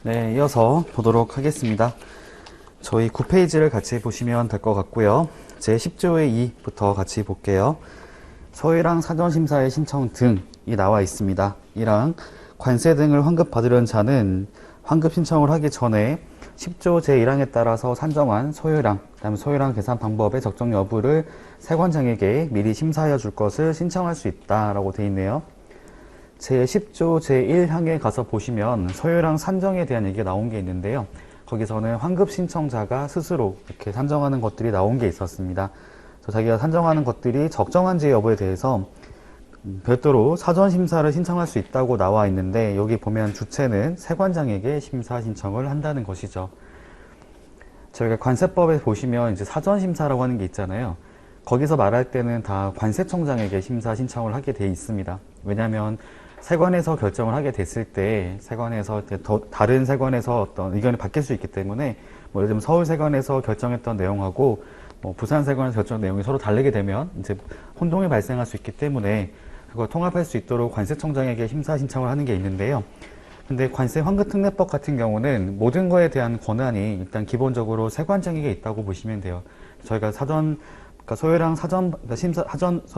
네, 이어서 보도록 하겠습니다. 저희 9페이지를 같이 보시면 될 것 같고요. 제 10조의 2부터 같이 볼게요. 소유랑 사전심사의 신청 등이 나와 있습니다. 이랑 관세 등을 환급받으려는 자는 환급 신청을 하기 전에 10조 제1항에 따라서 산정한 소유랑, 그다음에 소유랑 계산 방법의 적정 여부를 세관장에게 미리 심사하여 줄 것을 신청할 수 있다라고 되어 있네요. 제10조 제1항에 가서 보시면 소유랑 산정에 대한 얘기가 나온 게 있는데요. 거기서는 환급 신청자가 스스로 이렇게 산정하는 것들이 나온 게 있었습니다. 자기가 산정하는 것들이 적정한지 여부에 대해서 별도로 사전 심사를 신청할 수 있다고 나와 있는데, 여기 보면 주체는 세관장에게 심사 신청을 한다는 것이죠. 저희가 관세법에 보시면 이제 사전 심사라고 하는 게 있잖아요. 거기서 말할 때는 다 관세청장에게 심사 신청을 하게 돼 있습니다. 왜냐하면 세관에서 결정을 하게 됐을 때 세관에서 다른 세관에서 어떤 의견이 바뀔 수 있기 때문에, 예를 들면 서울세관에서 결정했던 내용하고 부산세관에서 결정한 내용이 서로 다르게 되면 이제 혼동이 발생할 수 있기 때문에 그걸 통합할 수 있도록 관세청장에게 심사 신청을 하는 게 있는데요. 근데 관세 환급특례법 같은 경우는 모든 거에 대한 권한이 일단 기본적으로 세관장에게 있다고 보시면 돼요. 저희가 소유랑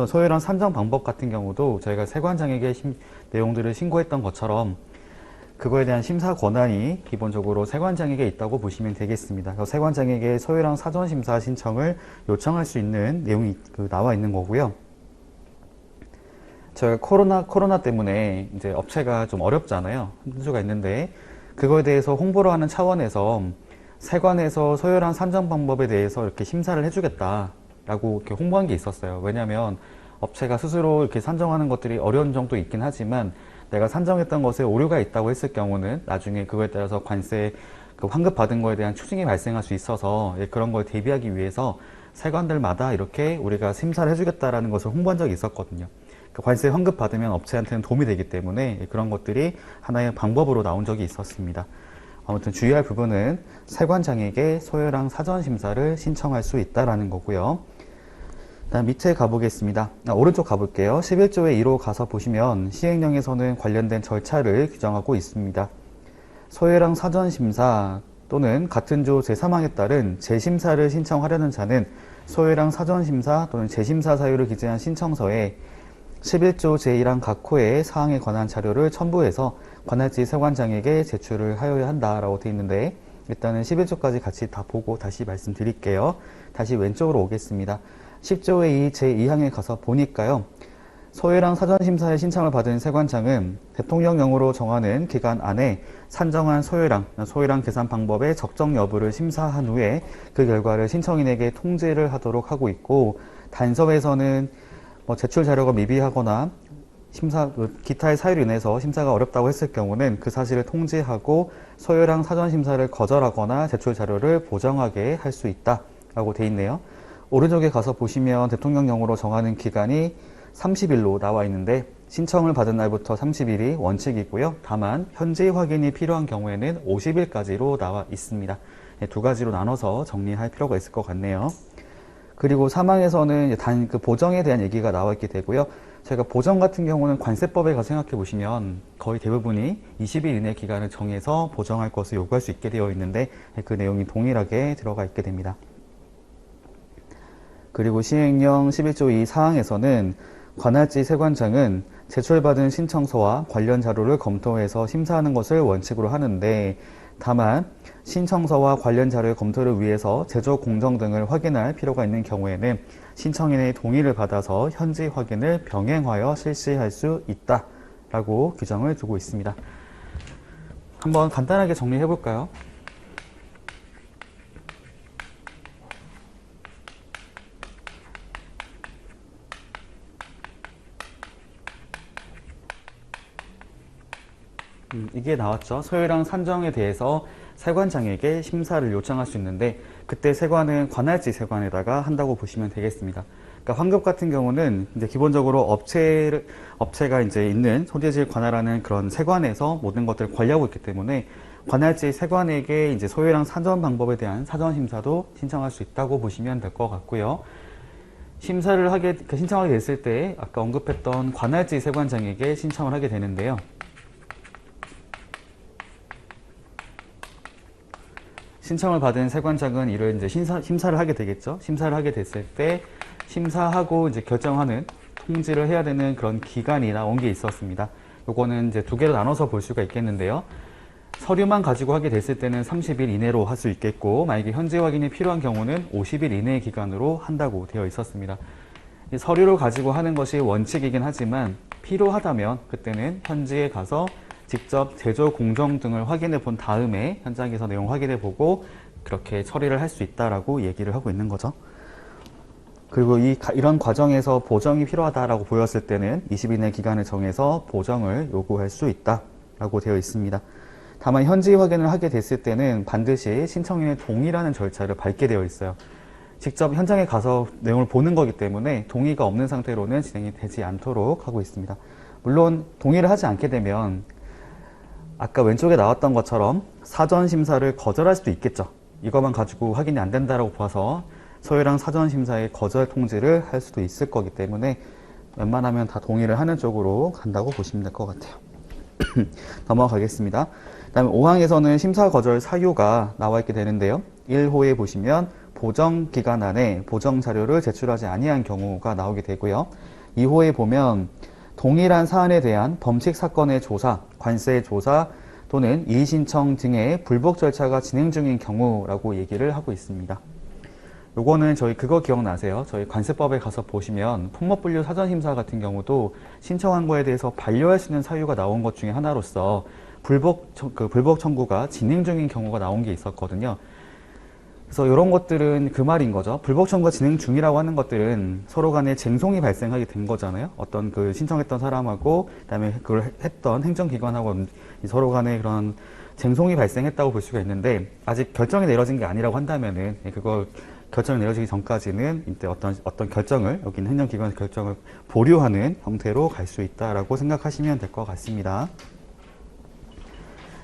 소유랑 산정 방법 같은 경우도 저희가 세관장에게 내용들을 신고했던 것처럼 그거에 대한 심사 권한이 기본적으로 세관장에게 있다고 보시면 되겠습니다. 그래서 세관장에게 소유랑 사전 심사 신청을 요청할 수 있는 내용이 나와 있는 거고요. 저희가 코로나 때문에 이제 업체가 좀 어렵잖아요. 힘든 수가 있는데, 그거에 대해서 홍보를 하는 차원에서 세관에서 소유랑 산정 방법에 대해서 이렇게 심사를 해주겠다 라고 이렇게 홍보한 게 있었어요. 왜냐하면 업체가 스스로 이렇게 산정하는 것들이 어려운 정도 있긴 하지만, 내가 산정했던 것에 오류가 있다고 했을 경우는 나중에 그거에 따라서 관세 환급 받은 거에 대한 추징이 발생할 수 있어서 그런 걸 대비하기 위해서 세관들마다 이렇게 우리가 심사를 해주겠다라는 것을 홍보한 적이 있었거든요. 관세 환급 받으면 업체한테는 도움이 되기 때문에 그런 것들이 하나의 방법으로 나온 적이 있었습니다. 아무튼 주의할 부분은 세관장에게 소유랑 사전 심사를 신청할 수 있다라는 거고요. 다음 밑에 가보겠습니다. 오른쪽 가볼게요. 11조의 2로 가서 보시면 시행령에서는 관련된 절차를 규정하고 있습니다. 소유랑 사전 심사 또는 같은 조 제3항에 따른 재심사를 신청하려는 자는 소유랑 사전 심사 또는 재심사 사유를 기재한 신청서에 11조 제1항 각 호의 사항에 관한 자료를 첨부해서 관할지 세관장에게 제출을 하여야 한다라고 되어 있는데, 일단은 11조까지 같이 다 보고 다시 말씀드릴게요. 다시 왼쪽으로 오겠습니다. 10조의 2 제2항에 가서 보니까요. 소유랑 사전심사의 신청을 받은 세관장은 대통령령으로 정하는 기간 안에 산정한 소유랑 계산 방법의 적정 여부를 심사한 후에 그 결과를 신청인에게 통지를 하도록 하고 있고, 단서에서는 제출 자료가 미비하거나 기타의 사유로 인해서 심사가 어렵다고 했을 경우는 그 사실을 통지하고 소유랑 사전심사를 거절하거나 제출 자료를 보정하게 할 수 있다라고 돼 있네요. 오른쪽에 가서 보시면 대통령령으로 정하는 기간이 30일로 나와 있는데, 신청을 받은 날부터 30일이 원칙이고요. 다만 현지 확인이 필요한 경우에는 50일까지로 나와 있습니다. 두 가지로 나눠서 정리할 필요가 있을 것 같네요. 그리고 사망에서는 단 그 보정에 대한 얘기가 나와 있게 되고요. 저희가 보정 같은 경우는 관세법에 가서 생각해 보시면 거의 대부분이 20일 이내 기간을 정해서 보정할 것을 요구할 수 있게 되어 있는데, 그 내용이 동일하게 들어가 있게 됩니다. 그리고 시행령 11조 2 사항에서는 관할지 세관장은 제출받은 신청서와 관련 자료를 검토해서 심사하는 것을 원칙으로 하는데, 다만 신청서와 관련 자료의 검토를 위해서 제조 공정 등을 확인할 필요가 있는 경우에는 신청인의 동의를 받아서 현지 확인을 병행하여 실시할 수 있다라고 규정을 두고 있습니다. 한번 간단하게 정리해 볼까요? 이게 나왔죠. 소유랑 산정에 대해서 세관장에게 심사를 요청할 수 있는데, 그때 세관은 관할지 세관에다가 한다고 보시면 되겠습니다. 그러니까 환급 같은 경우는 이제 기본적으로 업체가 이제 있는 소재지를 관할하는 그런 세관에서 모든 것들을 관리하고 있기 때문에 관할지 세관에게 이제 소유랑 산정 방법에 대한 사전 심사도 신청할 수 있다고 보시면 될 것 같고요. 신청하게 됐을 때 아까 언급했던 관할지 세관장에게 신청을 하게 되는데요. 신청을 받은 세관장은 이를 이제 심사를 하게 되겠죠. 심사를 하게 됐을 때 심사하고 이제 결정하는 통지를 해야 되는 그런 기간이 나온 게 있었습니다. 요거는 이제 두 개로 나눠서 볼 수가 있겠는데요. 서류만 가지고 하게 됐을 때는 30일 이내로 할 수 있겠고, 만약에 현지 확인이 필요한 경우는 50일 이내의 기간으로 한다고 되어 있었습니다. 서류를 가지고 하는 것이 원칙이긴 하지만 필요하다면 그때는 현지에 가서 직접 제조 공정 등을 확인해 본 다음에 현장에서 내용 확인해 보고 그렇게 처리를 할 수 있다라고 얘기를 하고 있는 거죠. 그리고 이런 과정에서 보정이 필요하다라고 보였을 때는 20일 내 기간을 정해서 보정을 요구할 수 있다라고 되어 있습니다. 다만 현지 확인을 하게 됐을 때는 반드시 신청인의 동의라는 절차를 밟게 되어 있어요. 직접 현장에 가서 내용을 보는 거기 때문에 동의가 없는 상태로는 진행이 되지 않도록 하고 있습니다. 물론 동의를 하지 않게 되면 아까 왼쪽에 나왔던 것처럼 사전 심사를 거절할 수도 있겠죠. 이것만 가지고 확인이 안 된다라고 봐서 소유랑 사전 심사의 거절 통지를 할 수도 있을 거기 때문에 웬만하면 다 동의를 하는 쪽으로 간다고 보시면 될 것 같아요. 넘어가겠습니다. 그다음에 5항에서는 심사 거절 사유가 나와 있게 되는데요. 1호에 보시면 보정 기간 안에 보정 자료를 제출하지 아니한 경우가 나오게 되고요. 2호에 보면 동일한 사안에 대한 범칙 사건의 조사, 관세 조사 또는 이의신청 등의 불복 절차가 진행 중인 경우라고 얘기를 하고 있습니다. 요거는 저희 그거 기억나세요? 저희 관세법에 가서 보시면 품목분류 사전심사 같은 경우도 신청한 거에 대해서 반려할 수 있는 사유가 나온 것 중에 하나로서 불복 청구가 진행 중인 경우가 나온 게 있었거든요. 그래서 이런 것들은 그 말인 거죠. 불복 청구가 진행 중이라고 하는 것들은 서로 간에 쟁송이 발생하게 된 거잖아요. 어떤 그 신청했던 사람하고 그다음에 그걸 했던 행정기관하고 서로 간에 그런 쟁송이 발생했다고 볼 수가 있는데 아직 결정이 내려진 게 아니라고 한다면은 그거 결정이 내려지기 전까지는 이때 어떤 결정을 여기는 행정기관의 결정을 보류하는 형태로 갈 수 있다라고 생각하시면 될 것 같습니다.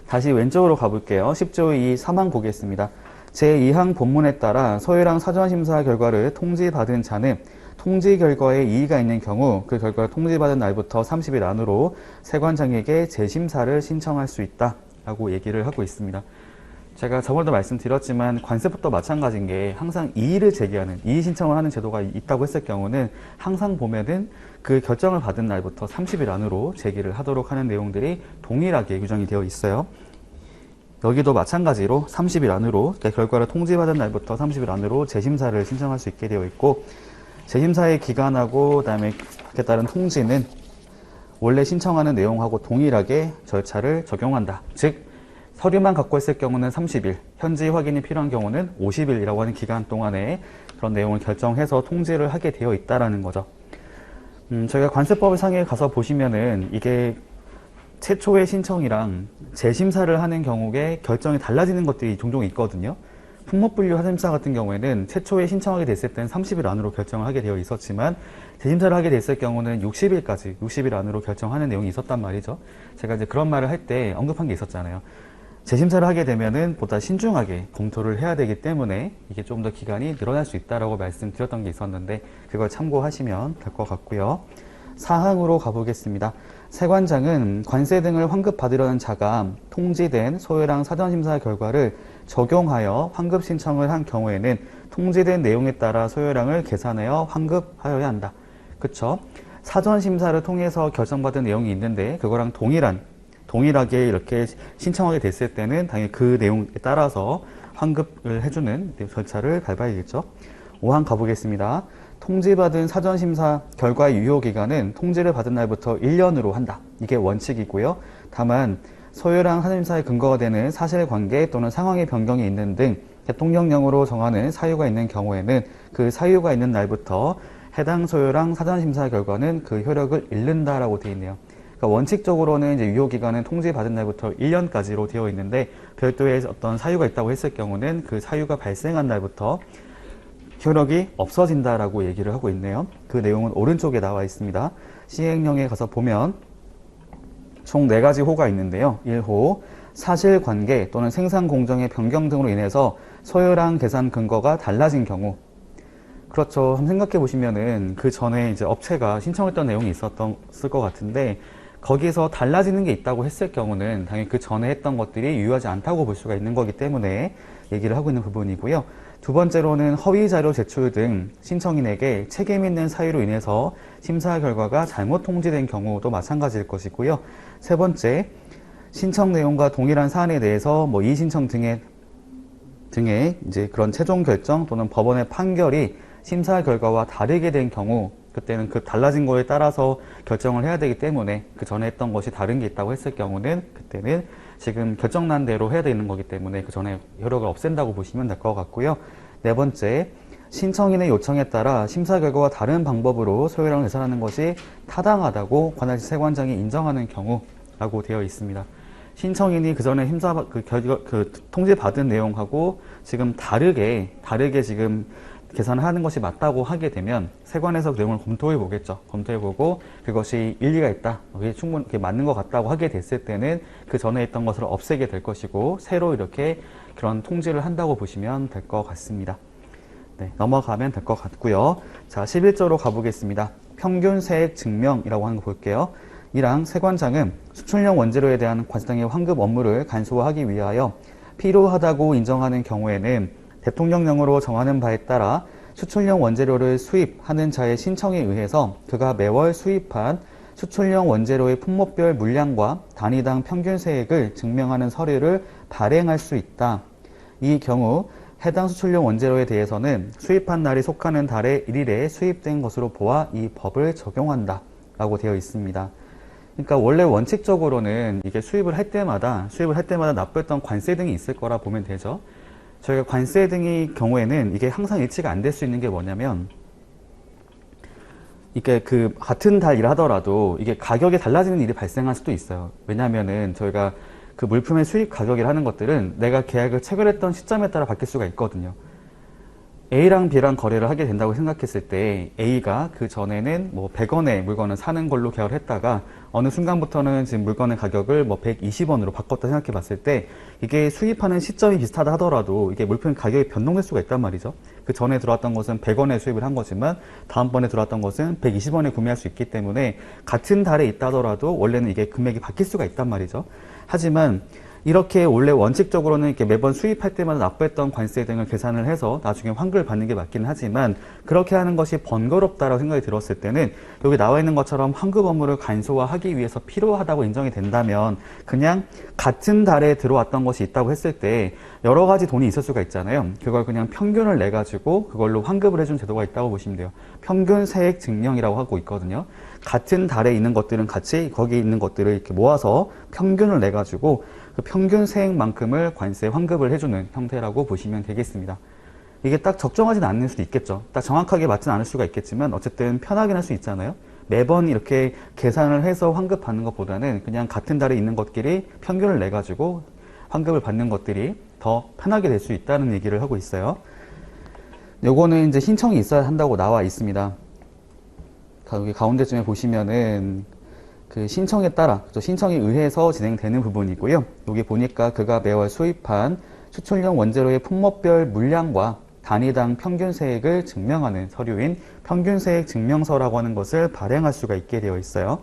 다시 왼쪽으로 가볼게요. 10조 2 3항 보겠습니다. 제2항 본문에 따라 소유랑 사전심사 결과를 통지받은 자는 통지 결과에 이의가 있는 경우 그 결과를 통지받은 날부터 30일 안으로 세관장에게 재심사를 신청할 수 있다라고 얘기를 하고 있습니다. 제가 저번에도 말씀드렸지만 관세법도 마찬가지인 게 항상 이의를 제기하는, 이의 신청을 하는 제도가 있다고 했을 경우는 항상 보면은 그 결정을 받은 날부터 30일 안으로 제기를 하도록 하는 내용들이 동일하게 규정이 되어 있어요. 여기도 마찬가지로 30일 안으로, 결과를 통지받은 날부터 30일 안으로 재심사를 신청할 수 있게 되어 있고, 재심사의 기간하고 그다음에 그에 따른 통지는 원래 신청하는 내용하고 동일하게 절차를 적용한다. 즉 서류만 갖고 있을 경우는 30일, 현지 확인이 필요한 경우는 50일이라고 하는 기간 동안에 그런 내용을 결정해서 통지를 하게 되어 있다라는 거죠. 저희가 관세법 상에 가서 보시면은 이게 최초의 신청이랑 재심사를 하는 경우에 결정이 달라지는 것들이 종종 있거든요. 품목분류 사전심사 같은 경우에는 최초에 신청하게 됐을 때는 30일 안으로 결정을 하게 되어 있었지만 재심사를 하게 됐을 경우는 60일 안으로 결정하는 내용이 있었단 말이죠. 제가 이제 그런 말을 할 때 언급한 게 있었잖아요. 재심사를 하게 되면은 보다 신중하게 검토를 해야 되기 때문에 이게 좀 더 기간이 늘어날 수 있다라고 말씀드렸던 게 있었는데 그걸 참고하시면 될 것 같고요. 사항으로 가보겠습니다. 세관장은 관세 등을 환급받으려는 자가 통지된 소유랑 사전심사 결과를 적용하여 환급 신청을 한 경우에는 통지된 내용에 따라 소유량을 계산하여 환급하여야 한다. 그쵸? 사전심사를 통해서 결정받은 내용이 있는데 그거랑 동일하게 이렇게 신청하게 됐을 때는 당연히 그 내용에 따라서 환급을 해주는 절차를 밟아야겠죠. 5항 가보겠습니다. 통지받은 사전심사 결과의 유효기간은 통지를 받은 날부터 1년으로 한다. 이게 원칙이고요. 다만 소유랑 사전심사의 근거가 되는 사실관계 또는 상황의 변경이 있는 등 대통령령으로 정하는 사유가 있는 경우에는 그 사유가 있는 날부터 해당 소유랑 사전심사 결과는 그 효력을 잃는다라고 되어 있네요. 그러니까 원칙적으로는 이제 유효기간은 통지받은 날부터 1년까지로 되어 있는데 별도의 어떤 사유가 있다고 했을 경우는 그 사유가 발생한 날부터 효력이 없어진다라고 얘기를 하고 있네요. 그 내용은 오른쪽에 나와 있습니다. 시행령에 가서 보면 총 4가지 호가 있는데요. 1호, 사실관계 또는 생산공정의 변경 등으로 인해서 소유랑 계산 근거가 달라진 경우. 그렇죠. 한번 생각해 보시면은 그 전에 이제 업체가 신청했던 내용이 있었을 것 같은데 거기서 달라지는 게 있다고 했을 경우는 당연히 그 전에 했던 것들이 유효하지 않다고 볼 수가 있는 거기 때문에 얘기를 하고 있는 부분이고요. 두 번째로는 허위 자료 제출 등 신청인에게 책임 있는 사유로 인해서 심사 결과가 잘못 통지된 경우도 마찬가지일 것이고요. 세 번째, 신청 내용과 동일한 사안에 대해서 이의 신청 등의 이제 그런 최종 결정 또는 법원의 판결이 심사 결과와 다르게 된 경우, 그때는 그 달라진 거에 따라서 결정을 해야 되기 때문에 그 전에 했던 것이 다른 게 있다고 했을 경우는 그때는 지금 결정난 대로 해야 되는 거기 때문에 그 전에 효력을 없앤다고 보시면 될 것 같고요. 네 번째, 신청인의 요청에 따라 심사 결과와 다른 방법으로 소요량을 계산하는 것이 타당하다고 관할시 세관장이 인정하는 경우라고 되어 있습니다. 신청인이 그 전에 통지받은 내용하고 지금 다르게 지금 계산을 하는 것이 맞다고 하게 되면 세관에서 그 내용을 검토해 보겠죠. 검토해 보고 그것이 일리가 있다, 그게 충분히 맞는 것 같다고 하게 됐을 때는 그 전에 했던 것을 없애게 될 것이고 새로 이렇게 그런 통지를 한다고 보시면 될 것 같습니다. 네, 넘어가면 될 것 같고요. 자, 11조로 가보겠습니다. 평균 세액 증명이라고 하는 거 볼게요. 이랑 세관장은 수출용 원재료에 대한 관세당의 환급 업무를 간소화하기 위하여 필요하다고 인정하는 경우에는 대통령령으로 정하는 바에 따라 수출용 원재료를 수입하는 자의 신청에 의해서 그가 매월 수입한 수출용 원재료의 품목별 물량과 단위당 평균 세액을 증명하는 서류를 발행할 수 있다. 이 경우 해당 수출용 원재료에 대해서는 수입한 날이 속하는 달의 1일에 수입된 것으로 보아 이 법을 적용한다 라고 되어 있습니다. 그러니까 원래 원칙적으로는 이게 수입을 할 때마다 납부했던 관세 등이 있을 거라 보면 되죠. 저희가 관세 등의 경우에는 이게 항상 일치가 안 될 수 있는 게 뭐냐면, 이게 그 같은 달 일 하더라도 이게 가격이 달라지는 일이 발생할 수도 있어요. 왜냐면은 저희가 그 물품의 수입 가격이라 하는 것들은 내가 계약을 체결했던 시점에 따라 바뀔 수가 있거든요. A랑 B랑 거래를 하게 된다고 생각했을 때 A가 그 전에는 100원에 물건을 사는 걸로 계약을 했다가 어느 순간부터는 지금 물건의 가격을 120원으로 바꿨다 생각해 봤을 때 이게 수입하는 시점이 비슷하다 하더라도 이게 물품 가격이 변동될 수가 있단 말이죠. 그 전에 들어왔던 것은 100원에 수입을 한 거지만 다음번에 들어왔던 것은 120원에 구매할 수 있기 때문에 같은 달에 있다 하더라도 원래는 이게 금액이 바뀔 수가 있단 말이죠. 하지만 이렇게 원래 원칙적으로는 이렇게 매번 수입할 때마다 납부했던 관세 등을 계산을 해서 나중에 환급을 받는 게 맞기는 하지만 그렇게 하는 것이 번거롭다라고 생각이 들었을 때는 여기 나와 있는 것처럼 환급 업무를 간소화하기 위해서 필요하다고 인정이 된다면 그냥 같은 달에 들어왔던 것이 있다고 했을 때 여러 가지 돈이 있을 수가 있잖아요. 그걸 그냥 평균을 내 가지고 그걸로 환급을 해준 제도가 있다고 보시면 돼요. 평균 세액 증명이라고 하고 있거든요. 같은 달에 있는 것들은 같이 거기 있는 것들을 이렇게 모아서 평균을 내 가지고 그 평균 세액만큼을 관세 환급을 해주는 형태라고 보시면 되겠습니다. 이게 딱 적정하지는 않을 수도 있겠죠. 딱 정확하게 맞지는 않을 수가 있겠지만 어쨌든 편하긴 할 수 있잖아요. 매번 이렇게 계산을 해서 환급받는 것보다는 그냥 같은 달에 있는 것끼리 평균을 내 가지고 환급을 받는 것들이 더 편하게 될 수 있다는 얘기를 하고 있어요. 요거는 이제 신청이 있어야 한다고 나와 있습니다. 여기 가운데쯤에 보시면은 그 신청에 따라, 신청에 의해서 진행되는 부분이고요. 여기 보니까 그가 매월 수입한 수출용 원재료의 품목별 물량과 단위당 평균 세액을 증명하는 서류인 평균 세액 증명서라고 하는 것을 발행할 수가 있게 되어 있어요.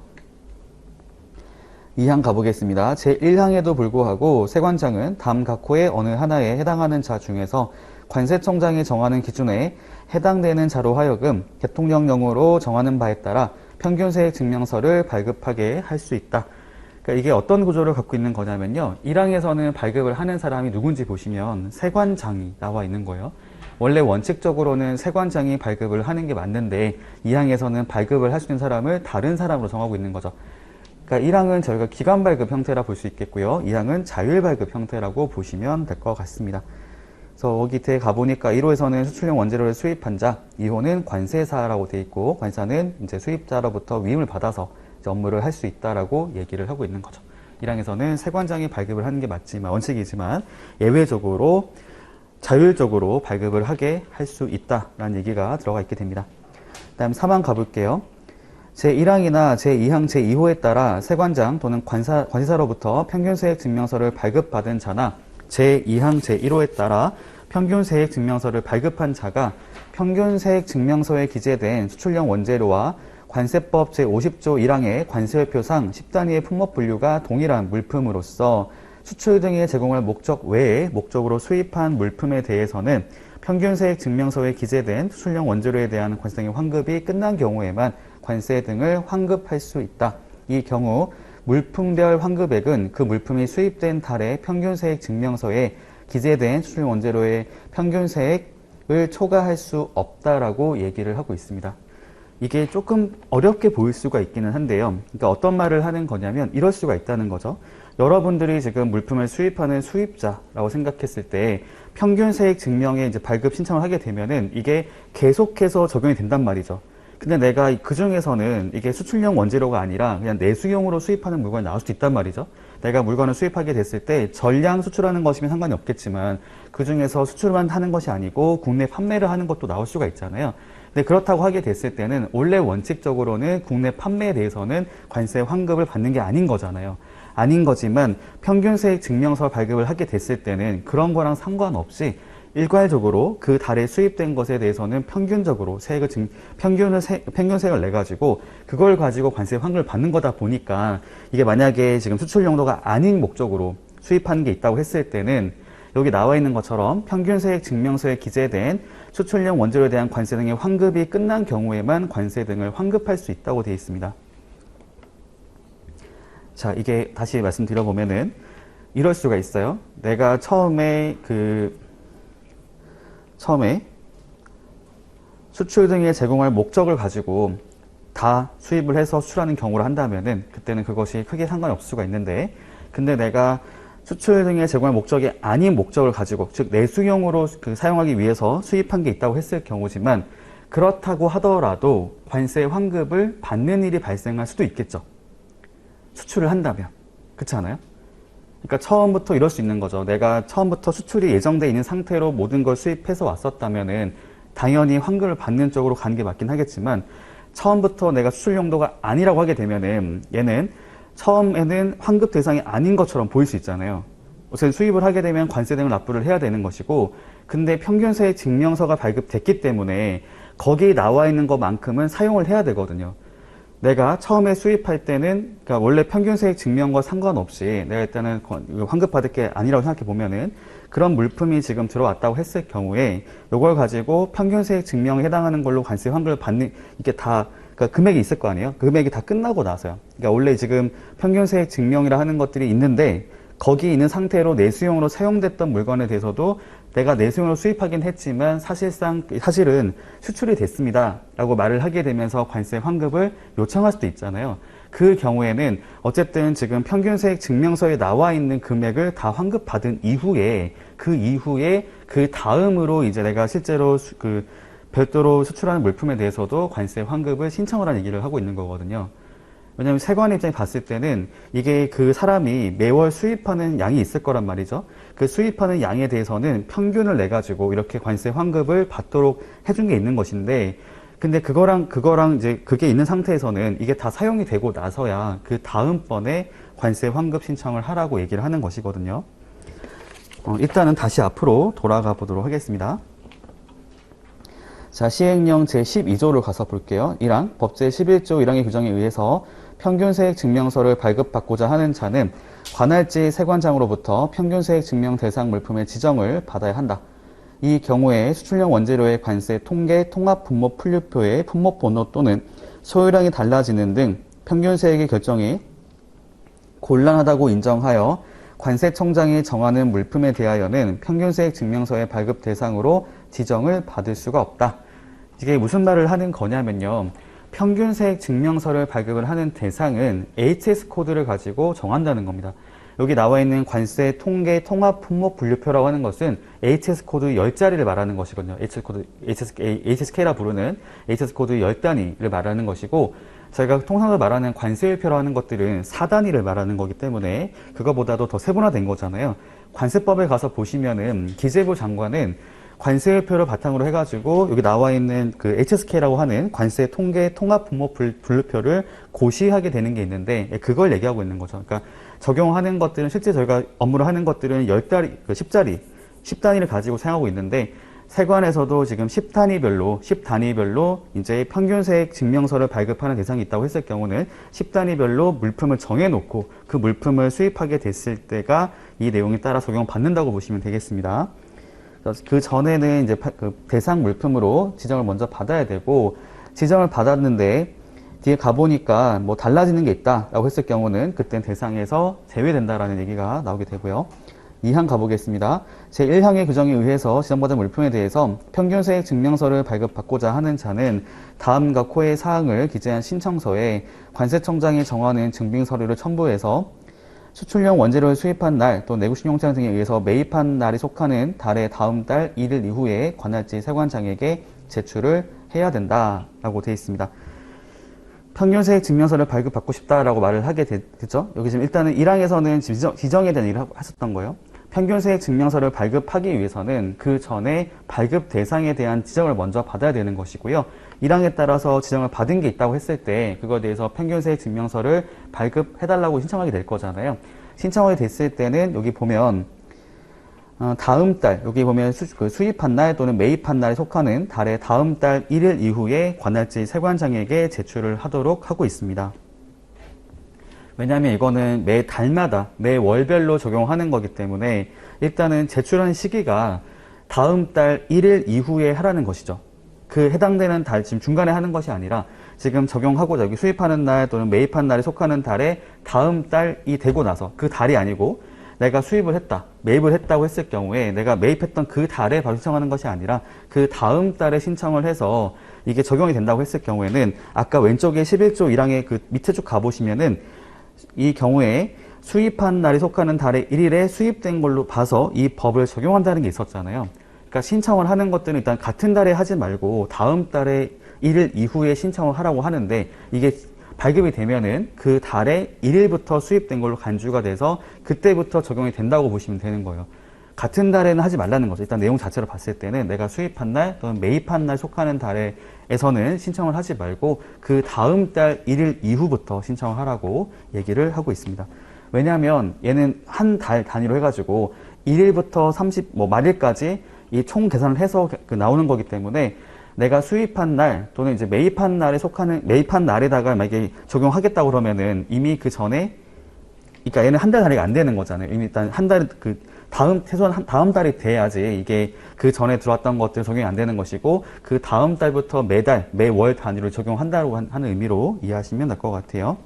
2항 가보겠습니다. 제1항에도 불구하고 세관장은 다음 각 호의 어느 하나에 해당하는 자 중에서 관세청장이 정하는 기준에 해당되는 자로 하여금 대통령령으로 정하는 바에 따라 평균세액 증명서를 발급하게 할 수 있다. 그러니까 이게 어떤 구조를 갖고 있는 거냐면요. 1항에서는 발급을 하는 사람이 누군지 보시면 세관장이 나와 있는 거예요. 원래 원칙적으로는 세관장이 발급을 하는 게 맞는데 2항에서는 발급을 할 수 있는 사람을 다른 사람으로 정하고 있는 거죠. 그러니까 1항은 저희가 기관 발급 형태라 볼 수 있겠고요. 2항은 자율 발급 형태라고 보시면 될 것 같습니다. 그래서 여기 밑에 가보니까 1호에서는 수출용 원재료를 수입한 자, 2호는 관세사라고 돼 있고 관사는 이제 수입자로부터 위임을 받아서 이제 업무를 할 수 있다라고 얘기를 하고 있는 거죠. 1항에서는 세관장이 발급을 하는 게 맞지만 원칙이지만 예외적으로 자율적으로 발급을 하게 할 수 있다라는 얘기가 들어가 있게 됩니다. 다음 3항 가볼게요. 제1항이나 제2항 제2호에 따라 세관장 또는 관세사로부터 평균세액 증명서를 발급받은 자나 제2항 제1호에 따라 평균세액 증명서를 발급한 자가 평균세액 증명서에 기재된 수출용 원재료와 관세법 제50조 1항의 관세율표상 10단위의 품목 분류가 동일한 물품으로서 수출 등의 제공할 목적 외에 목적으로 수입한 물품에 대해서는 평균세액 증명서에 기재된 수출용 원재료에 대한 관세 등의 환급이 끝난 경우에만 관세 등을 환급할 수 있다. 이 경우 물품별 환급액은 그 물품이 수입된 달의 평균세액 증명서에 기재된 수출용 원재료의 평균세액을 초과할 수 없다라고 얘기를 하고 있습니다. 이게 조금 어렵게 보일 수가 있기는 한데요. 그러니까 어떤 말을 하는 거냐면 이럴 수가 있다는 거죠. 여러분들이 지금 물품을 수입하는 수입자라고 생각했을 때 평균세액 증명에 이제 발급 신청을 하게 되면은 이게 계속해서 적용이 된단 말이죠. 근데 내가 그 중에서는 이게 수출용 원재료가 아니라 그냥 내수용으로 수입하는 물건이 나올 수도 있단 말이죠. 내가 물건을 수입하게 됐을 때 전량 수출하는 것이면 상관이 없겠지만 그 중에서 수출만 하는 것이 아니고 국내 판매를 하는 것도 나올 수가 있잖아요. 근데 그렇다고 하게 됐을 때는 원래 원칙적으로는 국내 판매에 대해서는 관세 환급을 받는 게 아닌 거잖아요. 아닌 거지만 평균세액 증명서 발급을 하게 됐을 때는 그런 거랑 상관없이 일괄적으로 그 달에 수입된 것에 대해서는 평균적으로 평균세액을 내가지고 그걸 가지고 관세 환급을 받는 거다 보니까 이게 만약에 지금 수출 용도가 아닌 목적으로 수입하는 게 있다고 했을 때는 여기 나와 있는 것처럼 평균세액 증명서에 기재된 수출용 원재료에 대한 관세 등의 환급이 끝난 경우에만 관세 등을 환급할 수 있다고 되어 있습니다. 자, 이게 다시 말씀드려보면은 이럴 수가 있어요. 내가 처음에 수출 등에 제공할 목적을 가지고 다 수입을 해서 수출하는 경우를 한다면은 그때는 그것이 크게 상관이 없을 수가 있는데, 근데 내가 수출 등에 제공할 목적이 아닌 목적을 가지고, 즉 내수용으로 사용하기 위해서 수입한 게 있다고 했을 경우지만 그렇다고 하더라도 관세 환급을 받는 일이 발생할 수도 있겠죠. 수출을 한다면. 그렇지 않아요? 그러니까 처음부터 이럴 수 있는 거죠. 내가 처음부터 수출이 예정돼 있는 상태로 모든 걸 수입해서 왔었다면은 당연히 환급을 받는 쪽으로 가는 게 맞긴 하겠지만, 처음부터 내가 수출 용도가 아니라고 하게 되면은 얘는 처음에는 환급 대상이 아닌 것처럼 보일 수 있잖아요. 우선 수입을 하게 되면 관세 등을 납부를 해야 되는 것이고, 근데 평균세액 증명서가 발급됐기 때문에 거기에 나와 있는 것만큼은 사용을 해야 되거든요. 내가 처음에 수입할 때는, 그러니까 원래 평균세액 증명과 상관없이 내가 일단은 환급받을 게 아니라고 생각해 보면은 그런 물품이 지금 들어왔다고 했을 경우에 이걸 가지고 평균세액 증명에 해당하는 걸로 관세 환급을 받는, 이게 다, 그러니까 금액이 있을 거 아니에요? 그 금액이 다 끝나고 나서요. 그러니까 원래 지금 평균세액 증명이라 하는 것들이 있는데 거기 있는 상태로 내수용으로 사용됐던 물건에 대해서도 내가 내수용으로 수입하긴 했지만 사실은 수출이 됐습니다 라고 말을 하게 되면서 관세 환급을 요청할 수도 있잖아요. 그 경우에는 어쨌든 지금 평균세액 증명서에 나와 있는 금액을 다 환급받은 이후에 그 다음으로 이제 내가 실제로 별도로 수출하는 물품에 대해서도 관세 환급을 신청을 하는 얘기를 하고 있는 거거든요. 왜냐하면 세관 입장에 봤을 때는 이게 그 사람이 매월 수입하는 양이 있을 거란 말이죠. 그 수입하는 양에 대해서는 평균을 내가지고 이렇게 관세 환급을 받도록 해준 게 있는 것인데, 근데 그거랑 이제 그게 있는 상태에서는 이게 다 사용이 되고 나서야 그 다음번에 관세 환급 신청을 하라고 얘기를 하는 것이거든요. 일단은 다시 앞으로 돌아가 보도록 하겠습니다. 자, 시행령 제12조를 가서 볼게요. 1항, 법 제11조 1항의 규정에 의해서 평균세액 증명서를 발급받고자 하는 자는 관할지 세관장으로부터 평균세액 증명 대상 물품의 지정을 받아야 한다. 이 경우에 수출용 원재료의 관세 통계 통합 분목 분류표의 품목 번호 또는 소유량이 달라지는 등 평균세액의 결정이 곤란하다고 인정하여 관세청장이 정하는 물품에 대하여는 평균세액 증명서의 발급 대상으로 지정을 받을 수가 없다. 이게 무슨 말을 하는 거냐면요. 평균세액 증명서를 발급을 하는 대상은 HS 코드를 가지고 정한다는 겁니다. 여기 나와 있는 관세 통계 통합 품목 분류표라고 하는 것은 HS 코드 10자리를 말하는 것이거든요. HSK라 부르는 HS 코드 10단위를 말하는 것이고, 저희가 통상으로 말하는 관세율표라고 하는 것들은 4단위를 말하는 거기 때문에 그거보다도 더 세분화된 거잖아요. 관세법에 가서 보시면은 기재부 장관은 관세율표를 바탕으로 해가지고 여기 나와 있는 그 HSK라고 하는 관세 통계 통합 분목 분류표를 고시하게 되는 게 있는데, 그걸 얘기하고 있는 거죠. 그러니까 적용하는 것들은 실제 저희가 업무를 하는 것들은 10자리, 10단위를 가지고 사용하고 있는데, 세관에서도 지금 10단위별로 이제 평균세액 증명서를 발급하는 대상이 있다고 했을 경우는 10단위별로 물품을 정해놓고 그 물품을 수입하게 됐을 때가 이 내용에 따라 적용받는다고 보시면 되겠습니다. 그 전에는 이제 그 대상 물품으로 지정을 먼저 받아야 되고, 지정을 받았는데 뒤에 가보니까 뭐 달라지는 게 있다라고 했을 경우는 그때는 대상에서 제외된다라는 얘기가 나오게 되고요. 2항 가보겠습니다. 제1항의 규정에 의해서 지정받은 물품에 대해서 평균세액 증명서를 발급받고자 하는 자는 다음과 코의 사항을 기재한 신청서에 관세청장이 정하는 증빙서류를 첨부해서 수출용 원재료를 수입한 날 또는 내구 신용장 등에 의해서 매입한 날이 속하는 달의 다음 달 1일 이후에 관할지 세관장에게 제출을 해야 된다라고 되어 있습니다. 평균세액 증명서를 발급받고 싶다라고 말을 하게 됐죠. 여기 지금 일단은 1항에서는 지정에 대한 일을 하셨던 거예요. 평균세액 증명서를 발급하기 위해서는 그 전에 발급 대상에 대한 지정을 먼저 받아야 되는 것이고요. 1항에 따라서 지정을 받은 게 있다고 했을 때 그거에 대해서 평균세액 증명서를 발급해달라고 신청하게 될 거잖아요. 신청하게 됐을 때는 여기 보면 다음 달, 여기 보면 수입한 날 또는 매입한 날에 속하는 달의 다음 달 1일 이후에 관할지 세관장에게 제출을 하도록 하고 있습니다. 왜냐하면 이거는 매 달마다, 매 월별로 적용하는 거기 때문에 일단은 제출하는 시기가 다음 달 1일 이후에 하라는 것이죠. 그 해당되는 달, 지금 중간에 하는 것이 아니라 지금 적용하고자 여기 수입하는 날 또는 매입한 날에 속하는 달에 다음 달이 되고 나서 그 달이 아니고 내가 수입을 했다, 매입을 했다고 했을 경우에 내가 매입했던 그 달에 바로 신청하는 것이 아니라 그 다음 달에 신청을 해서 이게 적용이 된다고 했을 경우에는 아까 왼쪽에 11조 1항의 그 밑에 쭉 가보시면은 이 경우에 수입한 날이 속하는 달의 1일에 수입된 걸로 봐서 이 법을 적용한다는 게 있었잖아요. 그러니까 신청을 하는 것들은 일단 같은 달에 하지 말고 다음 달에 1일 이후에 신청을 하라고 하는데 이게 발급이 되면은 그 달에 1일부터 수입된 걸로 간주가 돼서 그때부터 적용이 된다고 보시면 되는 거예요. 같은 달에는 하지 말라는 거죠. 일단 내용 자체로 봤을 때는 내가 수입한 날 또는 매입한 날 속하는 달에서는 신청을 하지 말고 그 다음 달 1일 이후부터 신청을 하라고 얘기를 하고 있습니다. 왜냐하면 얘는 한 달 단위로 해가지고 1일부터 말일까지 이 총 계산을 해서 나오는 거기 때문에 내가 수입한 날 또는 이제 매입한 날에 속하는 매입한 날에다가 만약에 적용하겠다 그러면은 이미 그 전에 그러니까 얘는 한 달 단위가 안 되는 거잖아요. 이미 일단 한 달 최소한 다음 달이 돼야지 이게 그 전에 들어왔던 것들 적용이 안 되는 것이고 그 다음 달부터 매달, 매월 단위로 적용한다고 하는 의미로 이해하시면 될 것 같아요.